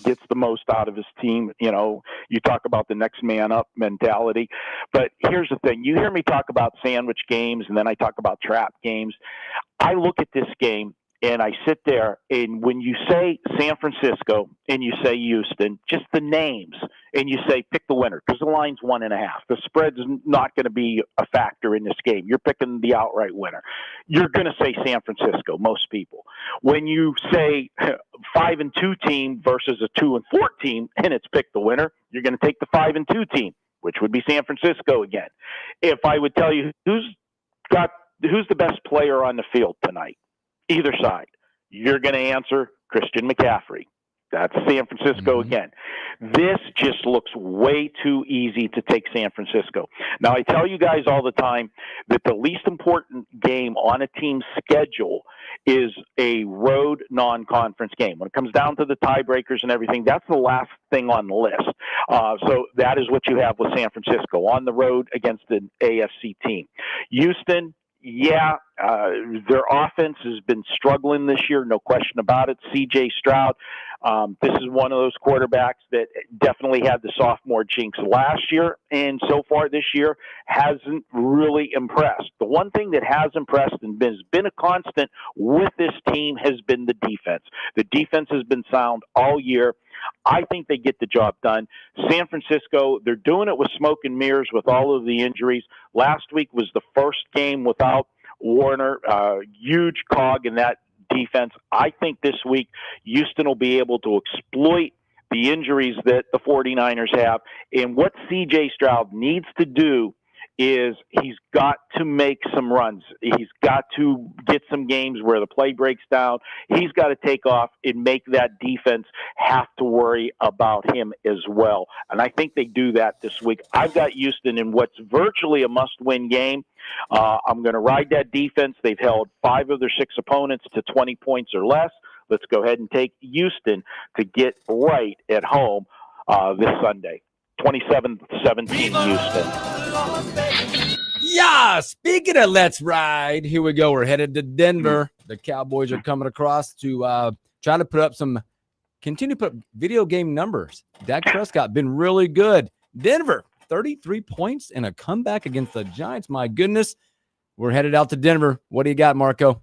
S24: gets the most out of his team? You know, you talk about the next man up mentality. But here's the thing. You hear me talk about sandwich games, and then I talk about trap games. I look at this game, and I sit there, and when you say San Francisco and you say Houston, just the names, and you say pick the winner because the line's 1.5. The spread's not going to be a factor in this game. You're picking the outright winner. You're going to say San Francisco, most people. When you say 5-2 team versus a 2-4 team, and it's pick the winner, you're going to take the 5-2 team, which would be San Francisco again. If I would tell you who's the best player on the field tonight, either side, you're going to answer Christian McCaffrey. That's San Francisco again. This just looks way too easy to take San Francisco. Now, I tell you guys all the time that the least important game on a team's schedule is a road non-conference game. When it comes down to the tiebreakers and everything, that's the last thing on the list. So that is what you have with San Francisco on the road against an AFC team. Houston, their offense has been struggling this year, no question about it. C.J. Stroud, this is one of those quarterbacks that definitely had the sophomore jinx last year, and so far this year hasn't really impressed. The one thing that has impressed and has been a constant with this team has been the defense. The defense has been sound all year. I think they get the job done. San Francisco, they're doing it with smoke and mirrors with all of the injuries. Last week was the first game without Warner, huge cog in that defense. I think this week Houston will be able to exploit the injuries that the 49ers have. And what C.J. Stroud needs to do is he's got to make some runs. He's got to get some games where the play breaks down. He's got to take off and make that defense have to worry about him as well. And I think they do that this week. I've got Houston in what's virtually a must-win game. I'm going to ride that defense. They've held 5 of their 6 opponents to 20 points or less. Let's go ahead and take Houston to get right at home this Sunday. 27-17 Houston.
S2: Yeah, speaking of let's ride, here we go. We're headed to Denver. The Cowboys are coming across to try to continue to put up video game numbers. Dak Prescott been really good. Denver, 33 points and a comeback against the Giants. My goodness. We're headed out to Denver. What do you got, Marco?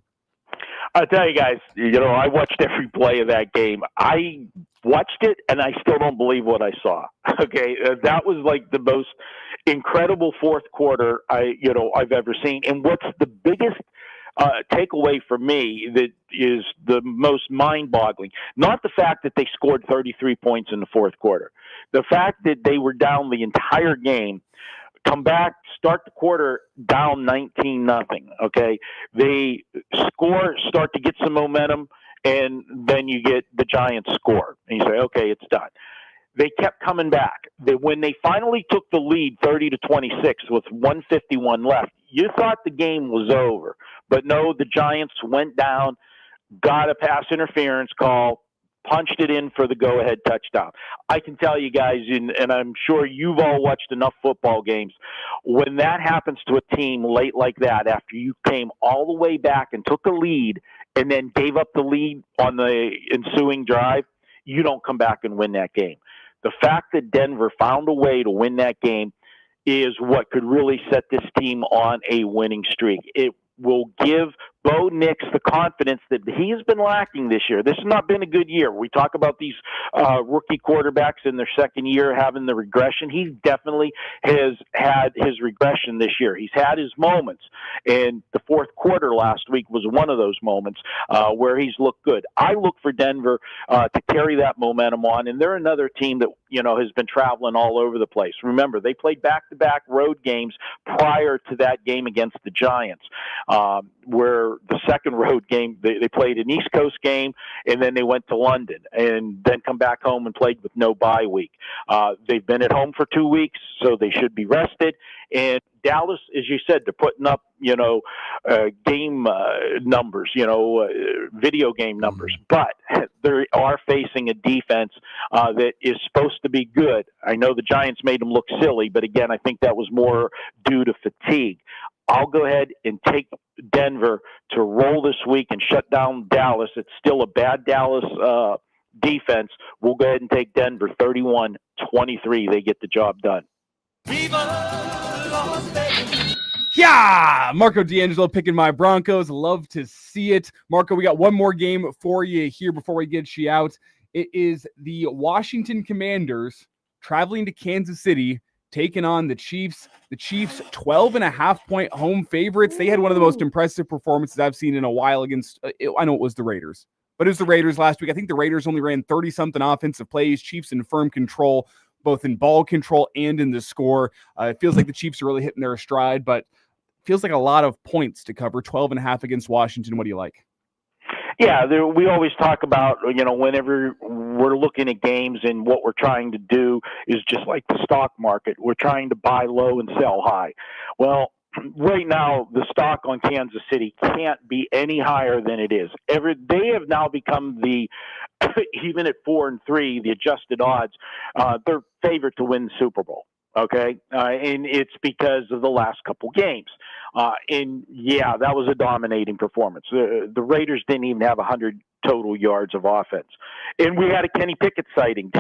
S24: I'll tell you guys, I watched every play of that game. I watched it, and I still don't believe what I saw. Okay, that was like the most incredible fourth quarter I've ever seen. And what's the biggest takeaway for me that is the most mind-boggling, not the fact that they scored 33 points in the fourth quarter, the fact that they were down the entire game, come back, start the quarter down 19-0. Okay, they start to get some momentum, and then you get the Giants score, and you say, okay, it's done. They kept coming back. When they finally took the lead 30-26 with 1:51 left, you thought the game was over. But no, the Giants went down, got a pass interference call, punched it in for the go-ahead touchdown. I can tell you guys, and I'm sure you've all watched enough football games, when that happens to a team late like that, after you came all the way back and took a lead and then gave up the lead on the ensuing drive, you don't come back and win that game. The fact that Denver found a way to win that game is what could really set this team on a winning streak. It will give Bo Nix the confidence that he's been lacking this year. This has not been a good year. We talk about these rookie quarterbacks in their second year having the regression. He definitely has had his regression this year. He's had his moments, and the fourth quarter last week was one of those moments where he's looked good. I look for Denver to carry that momentum on, and they're another team that has been traveling all over the place. Remember, they played back-to-back road games prior to that game against the Giants. where the second road game, they played an East Coast game, and then they went to London, and then come back home and played with no bye week. They've been at home for 2 weeks, so they should be rested. And Dallas, as you said, they're putting up, game numbers, video game numbers, but they are facing a defense that is supposed to be good. I know the Giants made them look silly, but again, I think that was more due to fatigue. I'll go ahead and take Denver to roll this week and shut down Dallas. It's still a bad Dallas defense. We'll go ahead and take Denver 31-23. They get the job done.
S3: Yeah, Marco D'Angelo picking my Broncos. Love to see it. Marco, we got one more game for you here before we get you out. It is the Washington Commanders traveling to Kansas City, taking on the Chiefs. The Chiefs, 12.5-point home favorites. They had one of the most impressive performances I've seen in a while against, I know it was the Raiders, but it was the Raiders last week. I think the Raiders only ran 30-something offensive plays. Chiefs in firm control, both in ball control and in the score. It feels like the Chiefs are really hitting their stride, but feels like a lot of points to cover. 12.5 against Washington. What do you like?
S24: Yeah, we always talk about, whenever we're looking at games, and what we're trying to do is just like the stock market. We're trying to buy low and sell high. Well, right now, the stock on Kansas City can't be any higher than it is. They have now become even at 4-3, the adjusted odds, they're favored to win the Super Bowl. Okay, and it's because of the last couple games. And yeah, that was a dominating performance. The Raiders didn't even have 100 total yards of offense. And we had a Kenny Pickett sighting.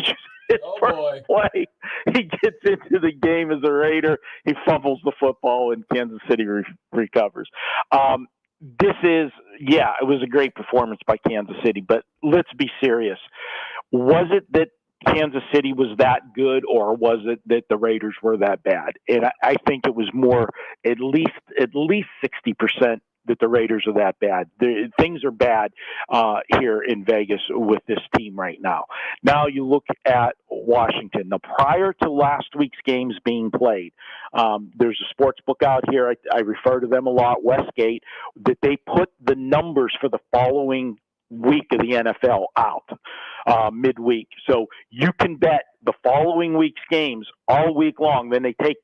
S24: His first play, he gets into the game as a Raider. He fumbles the football, and Kansas City recovers. It was a great performance by Kansas City. But let's be serious. Was it that Kansas City was that good, or was it that the Raiders were that bad? And I think it was more, at least 60% that the Raiders are that bad. Things are bad here in Vegas with this team right now. Now you look at Washington. Now, prior to last week's games being played, there's a sports book out here. I refer to them a lot, Westgate, that they put the numbers for the following week of the NFL out midweek. So you can bet the following week's games all week long. Then they take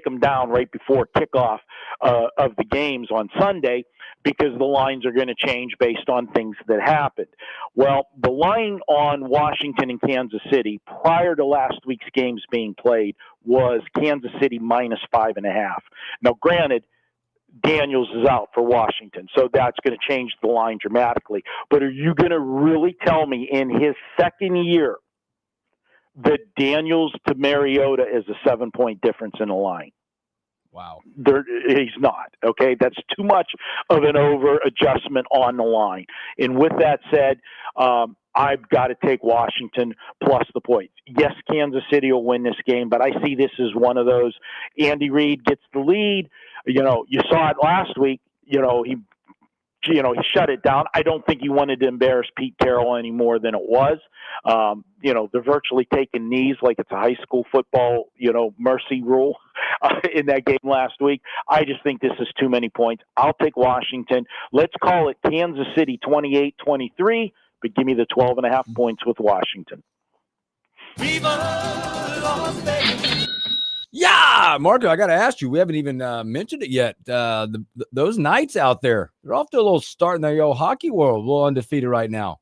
S24: them down right before kickoff of the games on Sunday, because the lines are going to change based on things that happened. Well, the line on Washington and Kansas City prior to last week's games being played was Kansas City -5.5. Now, granted, Daniels is out for Washington, so that's going to change the line dramatically. But are you going to really tell me in his second year that Daniels to Mariota is a 7-point difference in the line?
S2: Wow.
S24: He's not. Okay, that's too much of an over adjustment on the line. And with that said, I've got to take Washington plus the points. Yes, Kansas City will win this game, but I see this as one of those. Andy Reid gets the lead. You saw it last week. He shut it down. I don't think he wanted to embarrass Pete Carroll any more than it was. They're virtually taking knees like it's a high school football, mercy rule in that game last week. I just think this is too many points. I'll take Washington. Let's call it Kansas City 28-23, but give me the 12.5 points with Washington.
S2: Yeah, Marco, I got to ask you, we haven't even mentioned it yet. Those Knights out there, they're off to a little start in the hockey world. A little undefeated right now.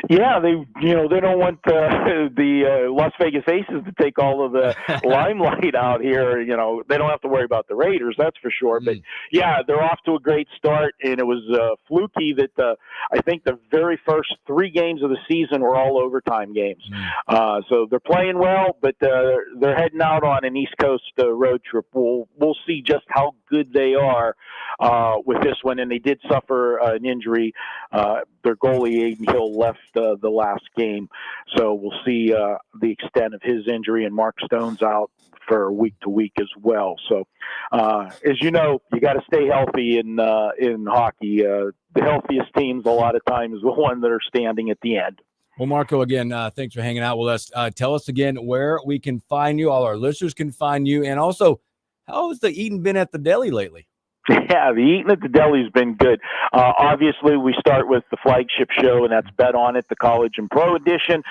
S24: Yeah, they don't want the Las Vegas Aces to take all of the limelight out here. They don't have to worry about the Raiders, that's for sure. But yeah, they're off to a great start, and it was fluky that I think the very first 3 games of the season were all overtime games. So they're playing well, but they're heading out on an East Coast road trip. We'll see just how good they are with this one. And they did suffer an injury. Their goalie Aiden Hill left the last game, so we'll see the extent of his injury. And Mark Stone's out for week to week as well. So, as you know, you got to stay healthy in hockey. The healthiest teams a lot of times the one that are standing at the end.
S2: Well, Marco, again, thanks for hanging out with us. Tell us again where we can find you. All our listeners can find you, and also, how has the eating been at the deli lately?
S24: Yeah, the eating at the deli has been good. Obviously, we start with the flagship show, and that's Bet On It, the College and Pro Edition.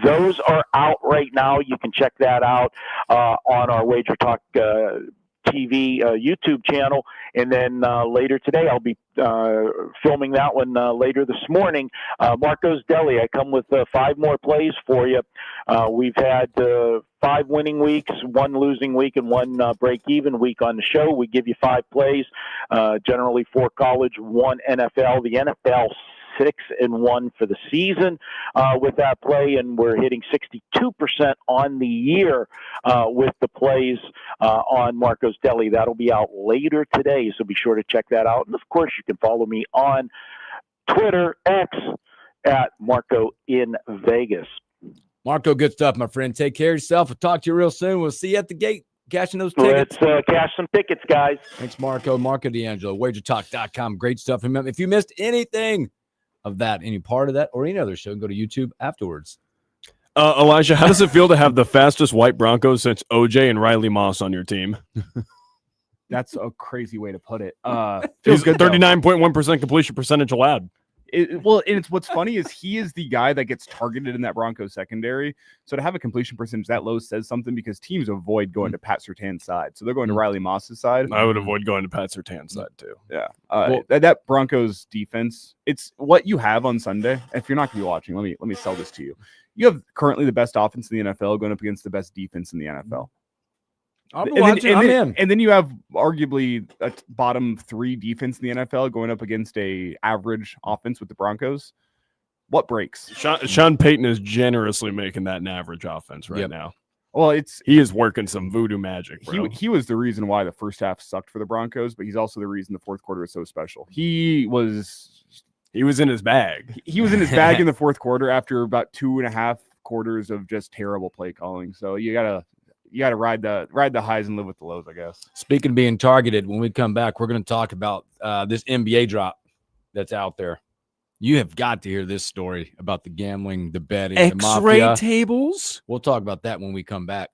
S24: Those are out right now. You can check that out on our Wager Talk TV YouTube channel. And then later today, I'll be filming that one later this morning. Marco's Deli, I come with 5 more plays for you. We've had 5 winning weeks, 1 losing week, and 1 break-even week on the show. We give you 5 plays, generally 4 college, 1 NFL. The NFL 6-1 for the season with that play, and we're hitting 62% on the year with the plays on Marco's Deli. That'll be out later today, so be sure to check that out. And of course, you can follow me on Twitter, X, at Marco in Vegas.
S2: Marco, good stuff, my friend. Take care of yourself. We'll talk to you real soon. We'll see you at the gate cashing those tickets.
S24: Let's cash some tickets, guys.
S2: Thanks, Marco. Marco D'Angelo, wagertalk.com. Great stuff. Remember, if you missed anything of that, any part of that, or any other show, go to YouTube afterwards.
S4: Elijah, how does it feel to have the fastest white Broncos since OJ and Riley Moss on your team?
S3: That's a crazy way to put it.
S4: Feels good. 39.1% completion percentage allowed.
S3: Well, and it's what's funny is he is the guy that gets targeted in that Broncos secondary. So to have a completion percentage that low says something, because teams avoid going to Pat Surtain's side. So they're going to Riley Moss's side.
S4: I would avoid going to Pat Surtain's side too.
S3: Yeah. That Broncos defense, it's what you have on Sunday. If you're not going to be watching, let me sell this to you. You have currently the best offense in the NFL going up against the best defense in the NFL.
S2: I'm in.
S3: And then you have arguably a bottom 3 defense in the NFL going up against a average offense with the Broncos. What breaks?
S4: Sean Payton is generously making that an average offense right now.
S3: Well,
S4: he is working some voodoo magic, bro.
S3: He was the reason why the first half sucked for the Broncos, but he's also the reason the fourth quarter is so special. He was
S4: in his bag.
S3: He was in his bag in the fourth quarter after about 2.5 quarters of just terrible play calling. So you gotta ride the highs and live with the lows, I guess.
S2: Speaking of being targeted, when we come back, we're going to talk about this NBA drop that's out there. You have got to hear this story about the gambling, the betting, the mafia.
S4: X-ray tables.
S2: We'll talk about that when we come back.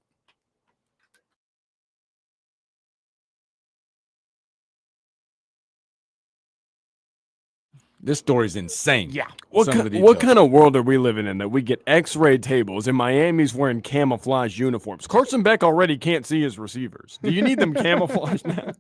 S2: This story's insane.
S3: Yeah.
S4: What kind of world are we living in that we get X-ray tables and Miami's wearing camouflage uniforms? Carson Beck already can't see his receivers. Do you need them camouflaged now?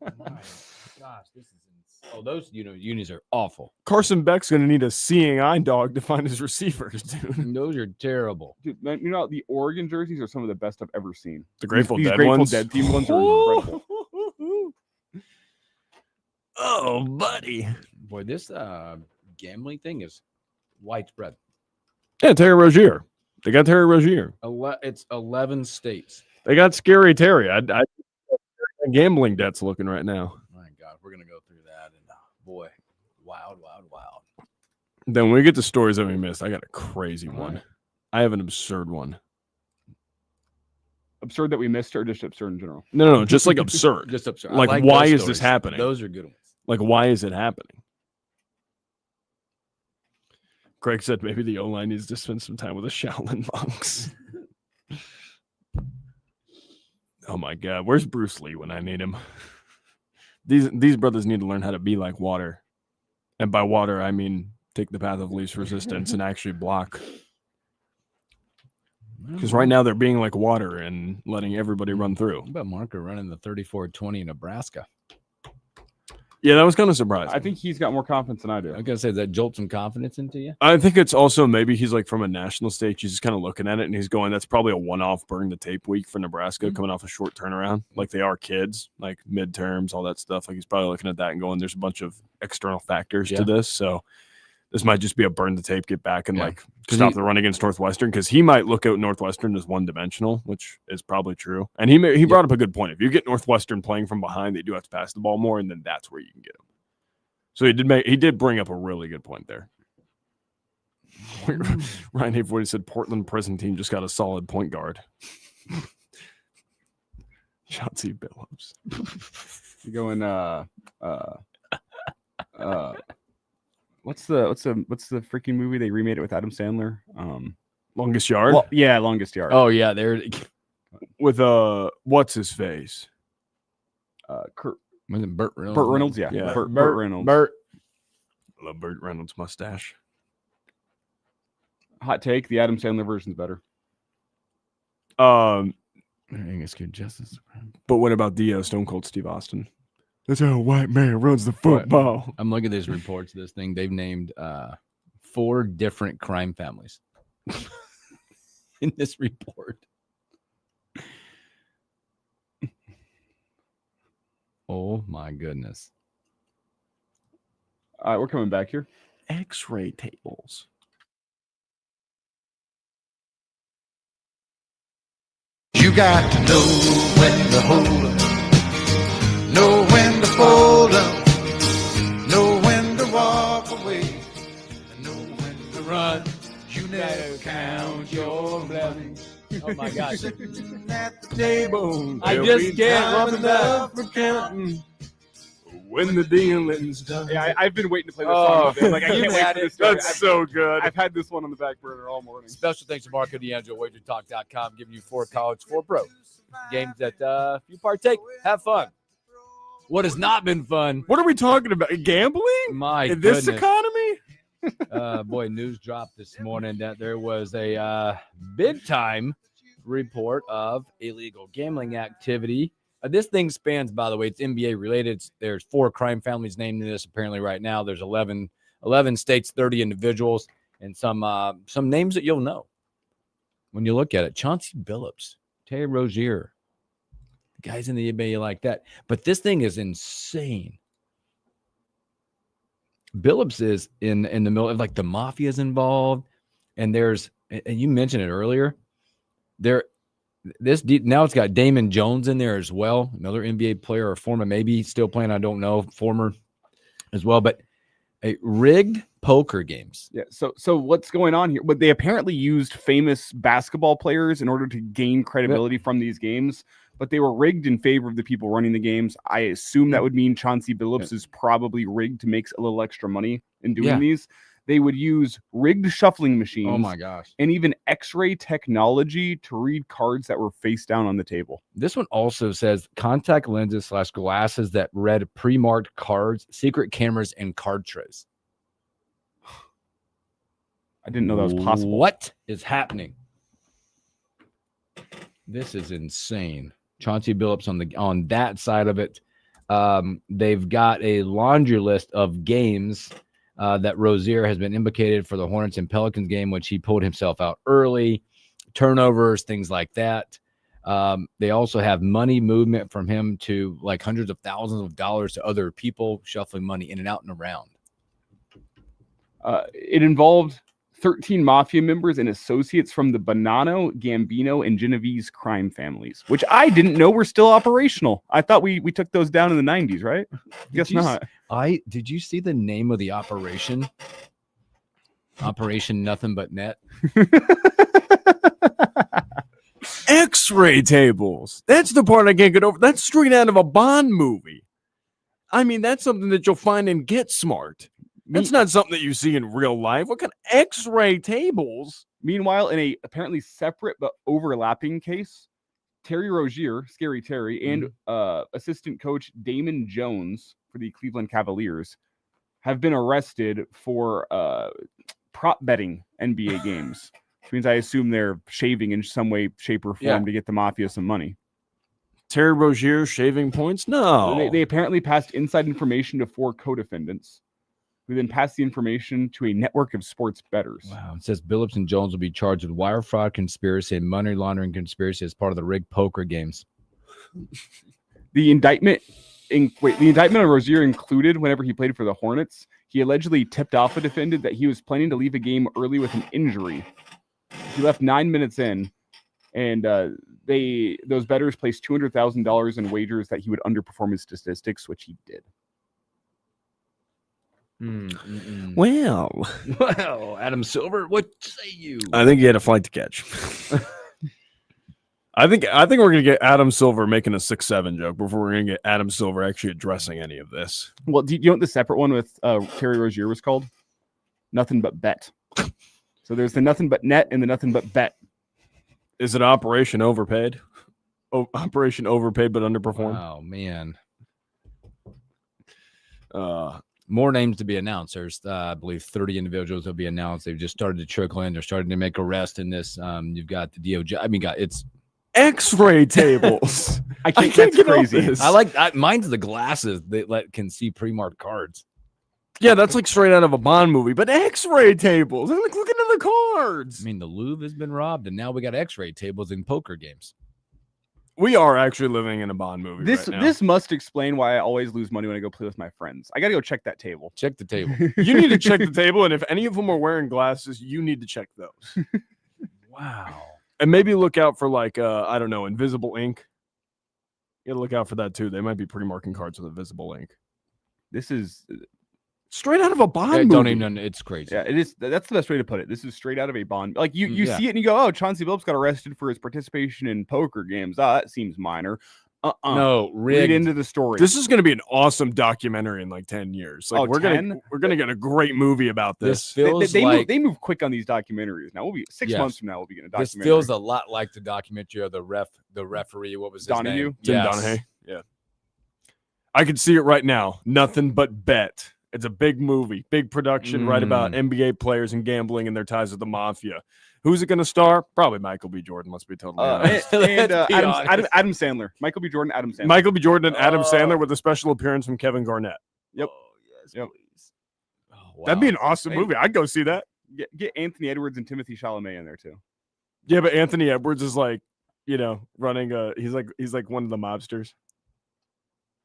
S2: Gosh, this is insane. Oh, those unis are awful.
S4: Carson Beck's going to need a seeing eye dog to find his receivers, dude.
S2: Those are terrible.
S3: Dude, man, the Oregon jerseys are some of the best I've ever seen.
S4: The Grateful
S3: These
S4: Dead
S3: Grateful
S4: ones?
S3: Dead team ones are incredible.
S4: Oh, buddy.
S2: Boy, this gambling thing is widespread.
S4: Yeah, Terry Rozier. They got Terry Rozier.
S2: It's 11 states.
S4: They got Scary Terry. I gambling debt's looking right now.
S2: My God, we're going to go through that. And boy, wild.
S4: Then when we get to stories that we missed, I got a crazy one. I have an absurd one.
S3: Absurd that we missed, or just absurd in general?
S4: No, just like absurd.
S2: Just absurd.
S4: Like why is this happening?
S2: Those are good ones.
S4: Like, why is it happening? Greg said maybe the O-line needs to spend some time with the Shaolin monks. Oh, my God. Where's Bruce Lee when I need him? These brothers need to learn how to be like water. And by water, I mean take the path of least resistance and actually block. Because right now they're being like water and letting everybody run through.
S2: What about Marco running the 34-20 in Nebraska?
S4: Yeah, that was kind of surprising.
S3: I think he's got more confidence than I do.
S2: I gotta say, does that jolt some confidence into you?
S4: I think it's also maybe he's like from a national stage. He's just kind of looking at it and he's going, that's probably a one-off burn the tape week for Nebraska coming off a short turnaround. Like they are kids, like midterms, all that stuff. Like he's probably looking at that and going, there's a bunch of external factors to this. So this might just be a burn the tape, get back and like stop the run against Northwestern, because he might look at Northwestern as one-dimensional, which is probably true. And he brought up a good point. If you get Northwestern playing from behind, they do have to pass the ball more, and then that's where you can get them. So he did bring up a really good point there. Ryan Hayford said Portland prison team just got a solid point guard. Chauncey Billups.
S3: You going What's the freaking movie they remade it with Adam Sandler?
S4: Longest Yard?
S3: Well, yeah, Longest Yard.
S2: Oh yeah, there
S4: with what's his face?
S2: Was it Burt Reynolds?
S3: Burt Reynolds, yeah.
S4: Yeah.
S3: Burt Reynolds.
S2: Burt.
S4: I love Burt Reynolds' mustache.
S3: Hot take: the Adam Sandler version's better.
S4: I
S2: think it's good justice.
S4: But what about the Stone Cold Steve Austin? That's how a white man runs the football.
S2: I'm looking at these reports. This thing they've named 4 different crime families in this report. Oh my goodness!
S3: All right, we're coming back here.
S4: X-ray tables.
S5: You got to know when to hold up, know when to fold up, know when to walk away, and know when to run. You never count your blessings.
S2: Oh my God!
S5: Sitting at the table,
S2: I just can't run enough
S5: for counting.
S4: When the dealing's done.
S3: Yeah, I've been waiting to play this song. All day. Like I can't wait for this.
S4: That's so good.
S3: I've had this one on the back burner all morning.
S2: Special thanks to Marco D'Angelo, WagerTalk.com, giving you 4 college, 4 pro games that if you partake, have fun. What has not been fun?
S4: What are we talking about? Gambling?
S2: My
S4: in
S2: goodness.
S4: this economy?
S2: Boy, news dropped this morning that there was a big time report of illegal gambling activity. This thing spans, by the way, it's NBA related. There's 4 crime families named in this apparently right now. There's 11 states, 30 individuals, and some names that you'll know when you look at it. Chauncey Billups, Terry Rozier, the guys in the NBA like that. But this thing is insane. Billups is in the middle of, like, the mafia is involved, and you mentioned it earlier. Now it's got Damon Jones in there as well, another NBA player or former, maybe still playing, I don't know, former as well, but rigged poker games.
S3: Yeah. So what's going on here? But they apparently used famous basketball players in order to gain credibility from these games, but they were rigged in favor of the people running the games. I assume that would mean Chauncey Billups is probably rigged to make a little extra money in doing these. They would use rigged shuffling machines.
S2: Oh my gosh.
S3: And even X-ray technology to read cards that were face down on the table.
S2: This one also says contact lenses / glasses that read pre-marked cards, secret cameras, and card trays.
S3: I didn't know that was possible.
S2: What is happening? This is insane. Chauncey Billups on that side of it. They've got a laundry list of games that Rozier has been implicated for the Hornets and Pelicans game, which he pulled himself out early, turnovers, things like that. They also have money movement from him to like hundreds of thousands of dollars to other people, shuffling money in and out and around.
S3: It involved 13 mafia members and associates from the Bonanno, Gambino, and Genovese crime families, which I didn't know were still operational. I thought we took those down in the 90s, right? Guess not.
S2: Did you see the name of the operation? Operation Nothing But Net.
S4: X-ray tables. That's the part I can't get over. That's straight out of a Bond movie. I mean, that's something that you'll find in Get Smart. That's not something that you see in real life. What kind of X-ray tables?
S3: Meanwhile, in a apparently separate but overlapping case, Terry Rozier, Scary Terry, and assistant coach Damon Jones for the Cleveland Cavaliers have been arrested for prop betting NBA games. Which means I assume they're shaving in some way, shape, or form to get the mafia some money.
S4: Terry Rozier shaving points? No.
S3: They apparently passed inside information to 4 co-defendants, who then passed the information to a network of sports bettors.
S2: Wow. It says Billups and Jones will be charged with wire fraud conspiracy and money laundering conspiracy as part of the rigged poker games.
S3: The indictment on Rozier included whenever he played for the Hornets, he allegedly tipped off a defendant that he was planning to leave a game early with an injury. He left 9 minutes in, and those bettors placed $200,000 in wagers that he would underperform his statistics, which he did.
S4: Well,
S2: Adam Silver, what say you?
S4: I think he had a flight to catch. I think we're gonna get Adam Silver making a 6'7" joke before we're gonna get Adam Silver actually addressing any of this.
S3: Well, do you know what the separate one with Terry Rozier was called? Nothing But Bet. So there's the Nothing But Net and the Nothing But Bet.
S4: Is it Operation Overpaid? Operation Overpaid but underperformed?
S2: Oh man. More names to be announced. There's, I believe, 30 individuals will be announced. They've just started to trickle in. They're starting to make arrests in this. You've got the DOJ. I mean, it's
S4: X-ray tables.
S3: I can't
S4: get
S3: that's crazy.
S4: this.
S2: Mine's the glasses that can see pre-marked cards.
S4: Yeah, that's like straight out of a Bond movie. But X-ray tables. I'm like, look into the cards.
S2: I mean, the Louvre has been robbed, and now we got X-ray tables in poker games.
S4: We are actually living in a Bond movie.
S3: This
S4: right now.
S3: this must explain why I always lose money when I go play with my friends. I gotta go check that table.
S2: Check the table.
S4: You need to check the table, and if any of them are wearing glasses, you need to check those.
S2: Wow.
S4: And maybe look out for like I don't know, invisible ink. You gotta look out for that too. They might be pre-marking cards with invisible ink.
S3: This is
S4: straight out of a Bond movie.
S2: Don't even know. It's crazy.
S3: Yeah, it is. That's the best way to put it. This is straight out of a Bond. Like you
S2: Yeah.
S3: see it and you go, "Oh, Chauncey Billups got arrested for his participation in poker games. Ah, that seems minor."
S2: No,
S3: read
S2: rigged.
S3: into the story.
S4: This is going to be an awesome documentary in like 10 years. Like
S3: Oh,
S4: we're
S3: 10?
S4: gonna get a great movie about this.
S3: They move quick on these documentaries. Now we'll be 6
S2: Yes.
S3: months from now. We'll be getting a
S2: This
S3: documentary.
S2: feels a lot like the documentary of the referee. What was his
S3: Donahue?
S2: name?
S4: Tim Donahue. Yeah. I can see it right now. Nothing but bet. It's a big movie, big production, right about NBA players and gambling and their ties with the mafia. Who's it going to star? Probably Michael B. Jordan. Let's be totally honest.
S3: and
S2: Let's be honest.
S3: Adam Sandler, Michael B. Jordan, Adam Sandler.
S4: Michael B. Jordan and Adam Sandler with a special appearance from Kevin Garnett.
S3: Yep.
S2: Yep.
S4: That'd be an awesome
S3: Hey.
S4: movie. I'd go see that.
S3: Get Anthony Edwards and Timothy Chalamet in there too.
S4: Yeah, but Anthony Edwards is like, running he's like one of the mobsters.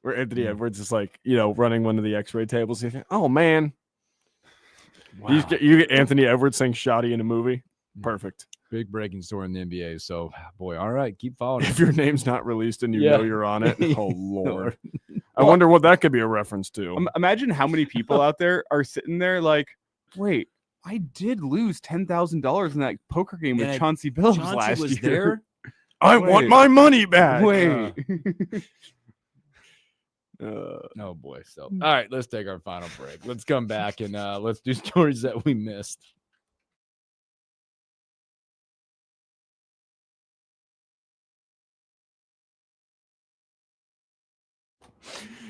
S4: Where Anthony Edwards is like, running one of the X-ray tables. You think, oh man.
S2: Wow.
S4: You get Anthony Edwards saying shoddy in a movie. Perfect.
S2: Big breaking story in the NBA. So, boy, all right, keep following.
S4: If your name's not released and you
S2: Yeah.
S4: know you're on it, oh Lord. I wonder what that could be a reference to.
S3: Imagine how many people out there are sitting there like, wait, I did lose $10,000 in that poker game with
S2: And
S3: Chauncey Billups
S2: Chauncey
S3: last
S2: was
S3: year.
S2: there?
S4: I want my money back.
S3: Wait.
S2: Oh boy. So all right, let's take our final break. Let's come back and let's do stories that we missed.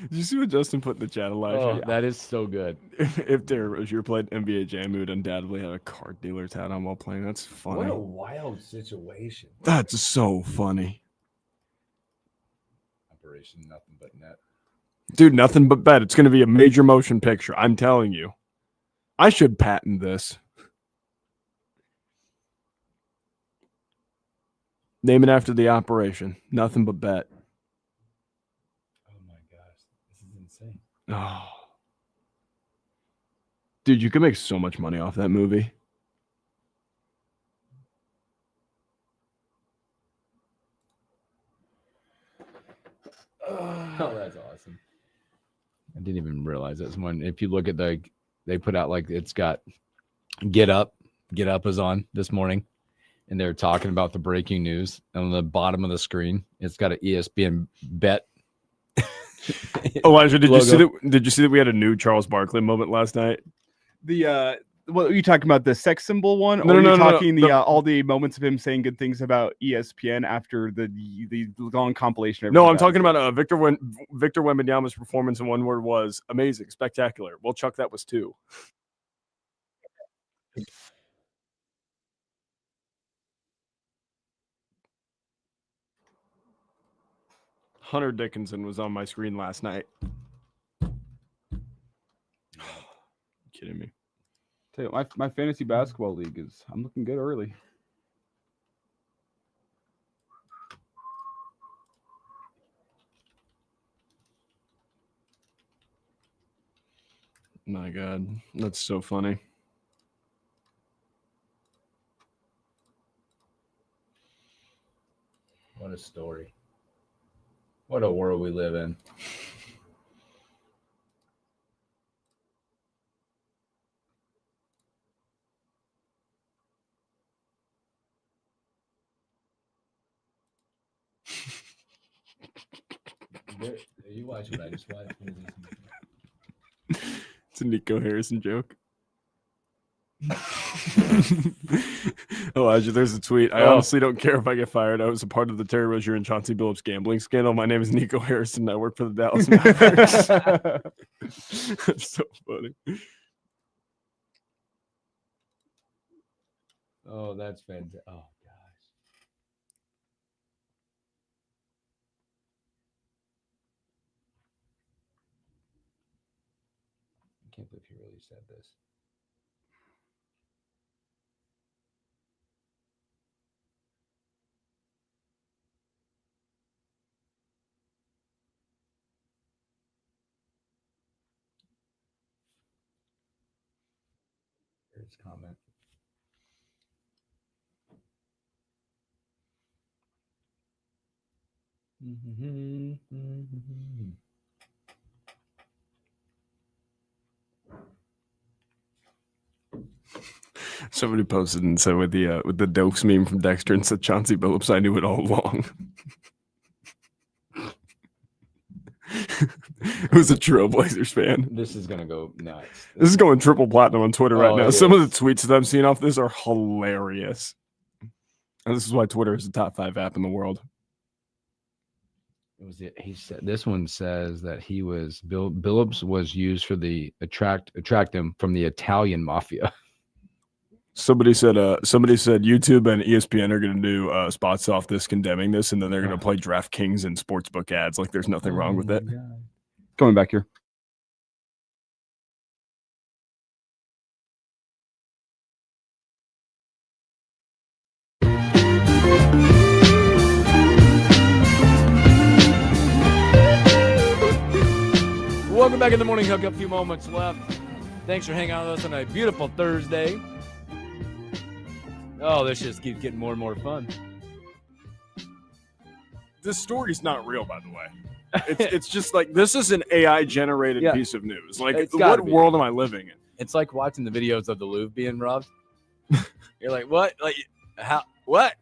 S4: Did you see what Justin put in the chat, Elijah?
S2: Oh, that is so good.
S4: If Rozier played NBA Jam, he would undoubtedly have a card dealer's hat on while playing. That's funny.
S2: What a wild situation.
S4: That's so funny.
S2: Operation Nothing But Net.
S4: Dude, nothing but bet. It's going to be a major motion picture. I'm telling you. I should patent this. Name it after the operation. Nothing but bet.
S2: Oh my gosh. This is insane.
S4: Oh. Dude, you could make so much money off that movie.
S2: Oh, that's awesome. I didn't even realize that's one. If you look at they put out like it's got Get Up is on this morning, and they're talking about the breaking news. And on the bottom of the screen, it's got an ESPN bet.
S4: Elijah, did
S2: logo.
S4: you see that we had a new Charles Barkley moment last night?
S3: What are you talking about? The sex symbol one?
S4: No,
S3: or
S4: no,
S3: are you
S4: no,
S3: talking
S4: no.
S3: all the moments of him saying good things about ESPN after the long compilation? of
S4: No, I'm
S3: everything
S4: talking about Victor Wembanyama's performance in one word was amazing, spectacular. Well, Chuck, that was 2. Hunter Dickinson was on my screen last night. Kidding me?
S3: Tell you, my fantasy basketball league I'm looking good early.
S4: My God, that's so funny.
S2: What a story. What a world we live in. You watch what I just watched.
S4: It's a Nico Harrison joke. Elijah, there's a tweet. I honestly don't care if I get fired. I was a part of the Terry Rozier and Chauncey Billups gambling scandal. My name is Nico Harrison. I work for the Dallas Mavericks. That's so funny.
S2: Oh, that's fantastic. Oh, gosh. I can't believe he really said this. Here's comment.
S4: Somebody posted and said with the Dokes meme from Dexter and said Chauncey Billups, I knew it all along. Who's a Trailblazers fan?
S2: This is gonna go nuts.
S4: This is going triple platinum on Twitter right now.
S2: it
S4: Some
S2: is.
S4: of the tweets that I'm seeing off this are hilarious. And this is why Twitter is the top 5 app in the world.
S2: It was he said this one says that he was Billups was used for the attract him from the Italian mafia.
S4: Somebody said YouTube and ESPN are going to do spots off this condemning this, and then they're going to play DraftKings and sportsbook ads like there's nothing wrong with it.
S3: Coming back here.
S2: Welcome back in the morning hookup. A few moments left. Thanks for hanging out with us on a beautiful Thursday. Oh, this just keeps getting more and more fun.
S4: This story's not real, by the way. It's just like this is an AI generated piece of news. Like, what world am I living in?
S2: It's like watching the videos of the Louvre being robbed. You're like, what? Like, how? What?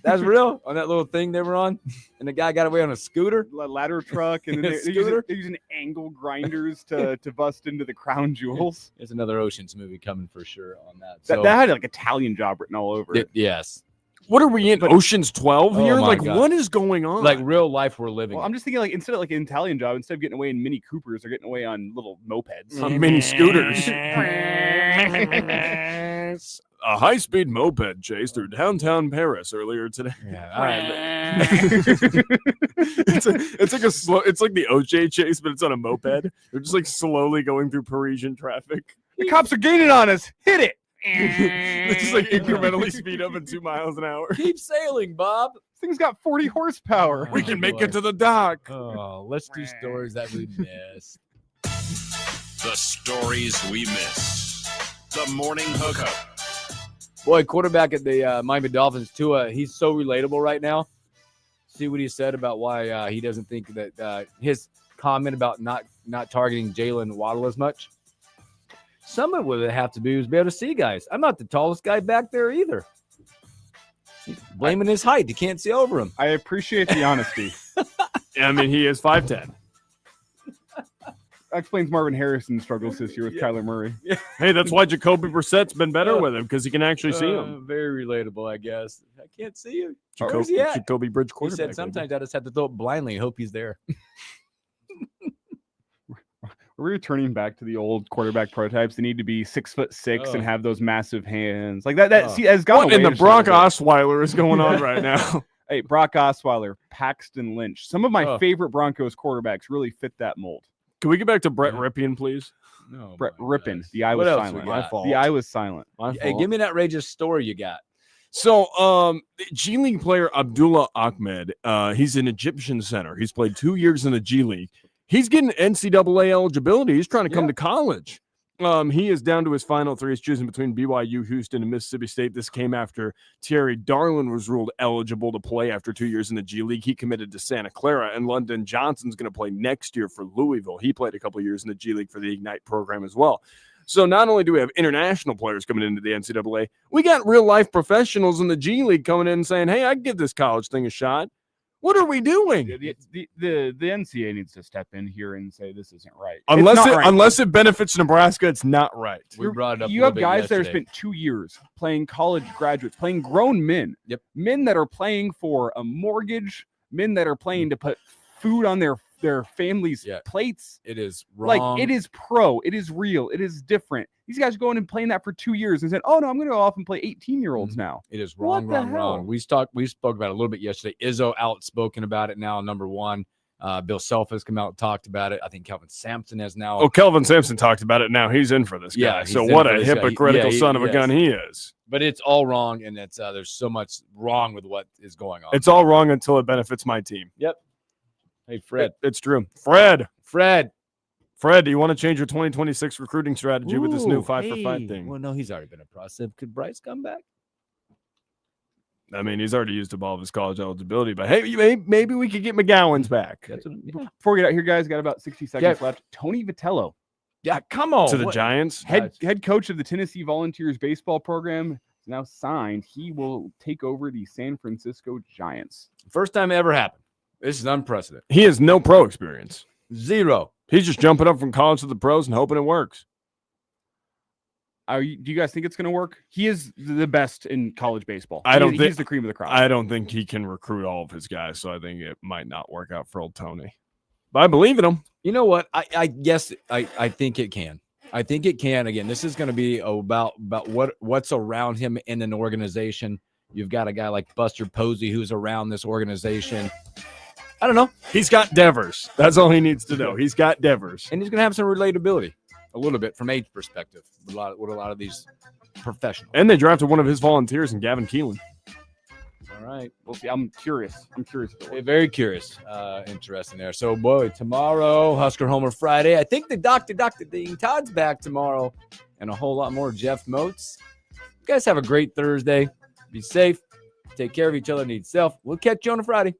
S2: That's real? On that little thing they were on, and the guy got away on a scooter,
S3: ladder truck, and then they're using angle grinders to bust into the crown jewels.
S2: There's another Ocean's movie coming for sure on that.
S3: That had like Italian job written all over it.
S2: Yes.
S4: What are we in? Ocean's 12 here? Like,
S2: God.
S4: what is going on?
S2: Like real life we're living.
S3: Well, I'm just thinking like instead of like an Italian job, instead of getting away in Mini Coopers, they're getting away on little mopeds,
S4: on mini scooters. A high-speed moped chase through downtown Paris earlier today.
S2: Yeah,
S4: it's like the OJ chase, but it's on a moped. They're just like slowly going through Parisian traffic.
S3: The cops are gaining on us. Hit it.
S4: They just like incrementally speed up at 2 miles an hour.
S2: Keep sailing, Bob.
S3: This thing's got 40 horsepower.
S4: We can make it to the dock.
S2: Oh, let's do stories that we missed.
S12: The stories we miss. The morning hookup.
S2: Boy, quarterback at the Miami Dolphins, Tua, he's so relatable right now. See what he said about why he doesn't think that his comment about not targeting Jalen Waddle as much. Some of it would have to do is be able to see guys. I'm not the tallest guy back there either. He's blaming his height. You can't see over him.
S3: I appreciate the honesty.
S4: I mean, he is 5'10".
S3: That explains Marvin Harrison's struggles this year with Kyler Murray.
S4: Hey, that's why Jacoby Brissett's been better with him, because he can actually see him.
S2: Very relatable, I guess. I can't see you. Where's he at?
S4: Jacoby Bridge
S2: He
S4: quarterback.
S2: said sometimes I just have to throw it blindly and hope he's there.
S3: We're returning back to the old quarterback prototypes. They need to be 6'6" and have those massive hands like that. See, has gone
S4: What in the Brock Osweiler is going on right now?
S3: Hey, Brock Osweiler, Paxton Lynch. Some of my favorite Broncos quarterbacks really fit that mold.
S4: Can we get back to Brett Ripien, please?
S2: No,
S3: Brett Rippin. The eye
S2: What
S3: was
S2: else we
S3: silent.
S2: got?
S3: My fault. The eye was silent.
S2: Hey, give me an outrageous story you got.
S4: So, G League player Abdullah Ahmed, he's an Egyptian center. He's played 2 years in the G League. He's getting NCAA eligibility. He's trying to come to college. He is down to his final 3. He's choosing between BYU, Houston, and Mississippi State. This came after Thierry Darlin was ruled eligible to play after 2 years in the G League. He committed to Santa Clara, and London Johnson's going to play next year for Louisville. He played a couple years in the G League for the Ignite program as well. So not only do we have international players coming into the NCAA, we got real-life professionals in the G League coming in and saying, hey, I can give this college thing a shot.
S2: What are we doing?
S3: The NCAA needs to step in here and say this isn't right.
S4: Unless it benefits Nebraska, it's not right.
S2: We brought it up.
S3: You have guys that have spent 2 years playing college graduates, playing grown men.
S2: Yep.
S3: Men that are playing for a mortgage, men that are playing to put food on their families' plates.
S2: It is wrong.
S3: Like, it is pro. It is real. It is different. These guys going and playing that for 2 years and said, "Oh no, I'm going to go off and play 18-year-olds now."
S2: It is wrong, wrong. We spoke about it a little bit yesterday. Izzo outspoken about it now. Number one, Bill Self has come out and talked about it. I think Kelvin Sampson has now.
S4: Oh, Kelvin Sampson talked about it. Now he's in for this guy.
S2: Yeah,
S4: So what a hypocritical son of a gun he is.
S2: But it's all wrong, and it's there's so much wrong with what is going on.
S4: It's all wrong until it benefits my team.
S2: Yep. Hey, Fred.
S4: It's true. Fred,
S2: do
S4: you want to change your 2026 recruiting strategy with this new 5-for-5 thing?
S2: Well, no, he's already been a process. Could Bryce come back?
S4: I mean, he's already used up all of his college eligibility, but hey, maybe we could get McGowan's back.
S3: Before we get out here, guys, got about 60 seconds left. Tony Vitello.
S2: Yeah, come on.
S4: To the Giants?
S3: Head coach of the Tennessee Volunteers baseball program is now signed. He will take over the San Francisco Giants.
S2: First time it ever happened. This is unprecedented.
S4: He has no pro experience.
S2: Zero.
S4: He's just jumping up from college to the pros and hoping it works.
S3: Do you guys think it's going to work? He is the best in college baseball. He's the cream of the crop.
S4: I don't think he can recruit all of his guys, so I think it might not work out for old Tony. But I believe in him.
S2: You know what? I guess I think it can. I think it can. Again, this is going to be about what's around him in an organization. You've got a guy like Buster Posey who's around this organization. I don't know.
S4: He's got Devers. That's all he needs to know. He's got Devers.
S2: And he's going to have some relatability a little bit from age perspective with a lot of these professionals.
S4: And they drafted one of his volunteers in Gavin Keelan.
S2: All right.
S3: We'll see. I'm curious.
S2: Very curious. Interesting there. So, boy, tomorrow, Husker Homer Friday. I think the Dr. Dean Todd's back tomorrow and a whole lot more Jeff Moats. You guys have a great Thursday. Be safe. Take care of each other. Need self. We'll catch you on a Friday.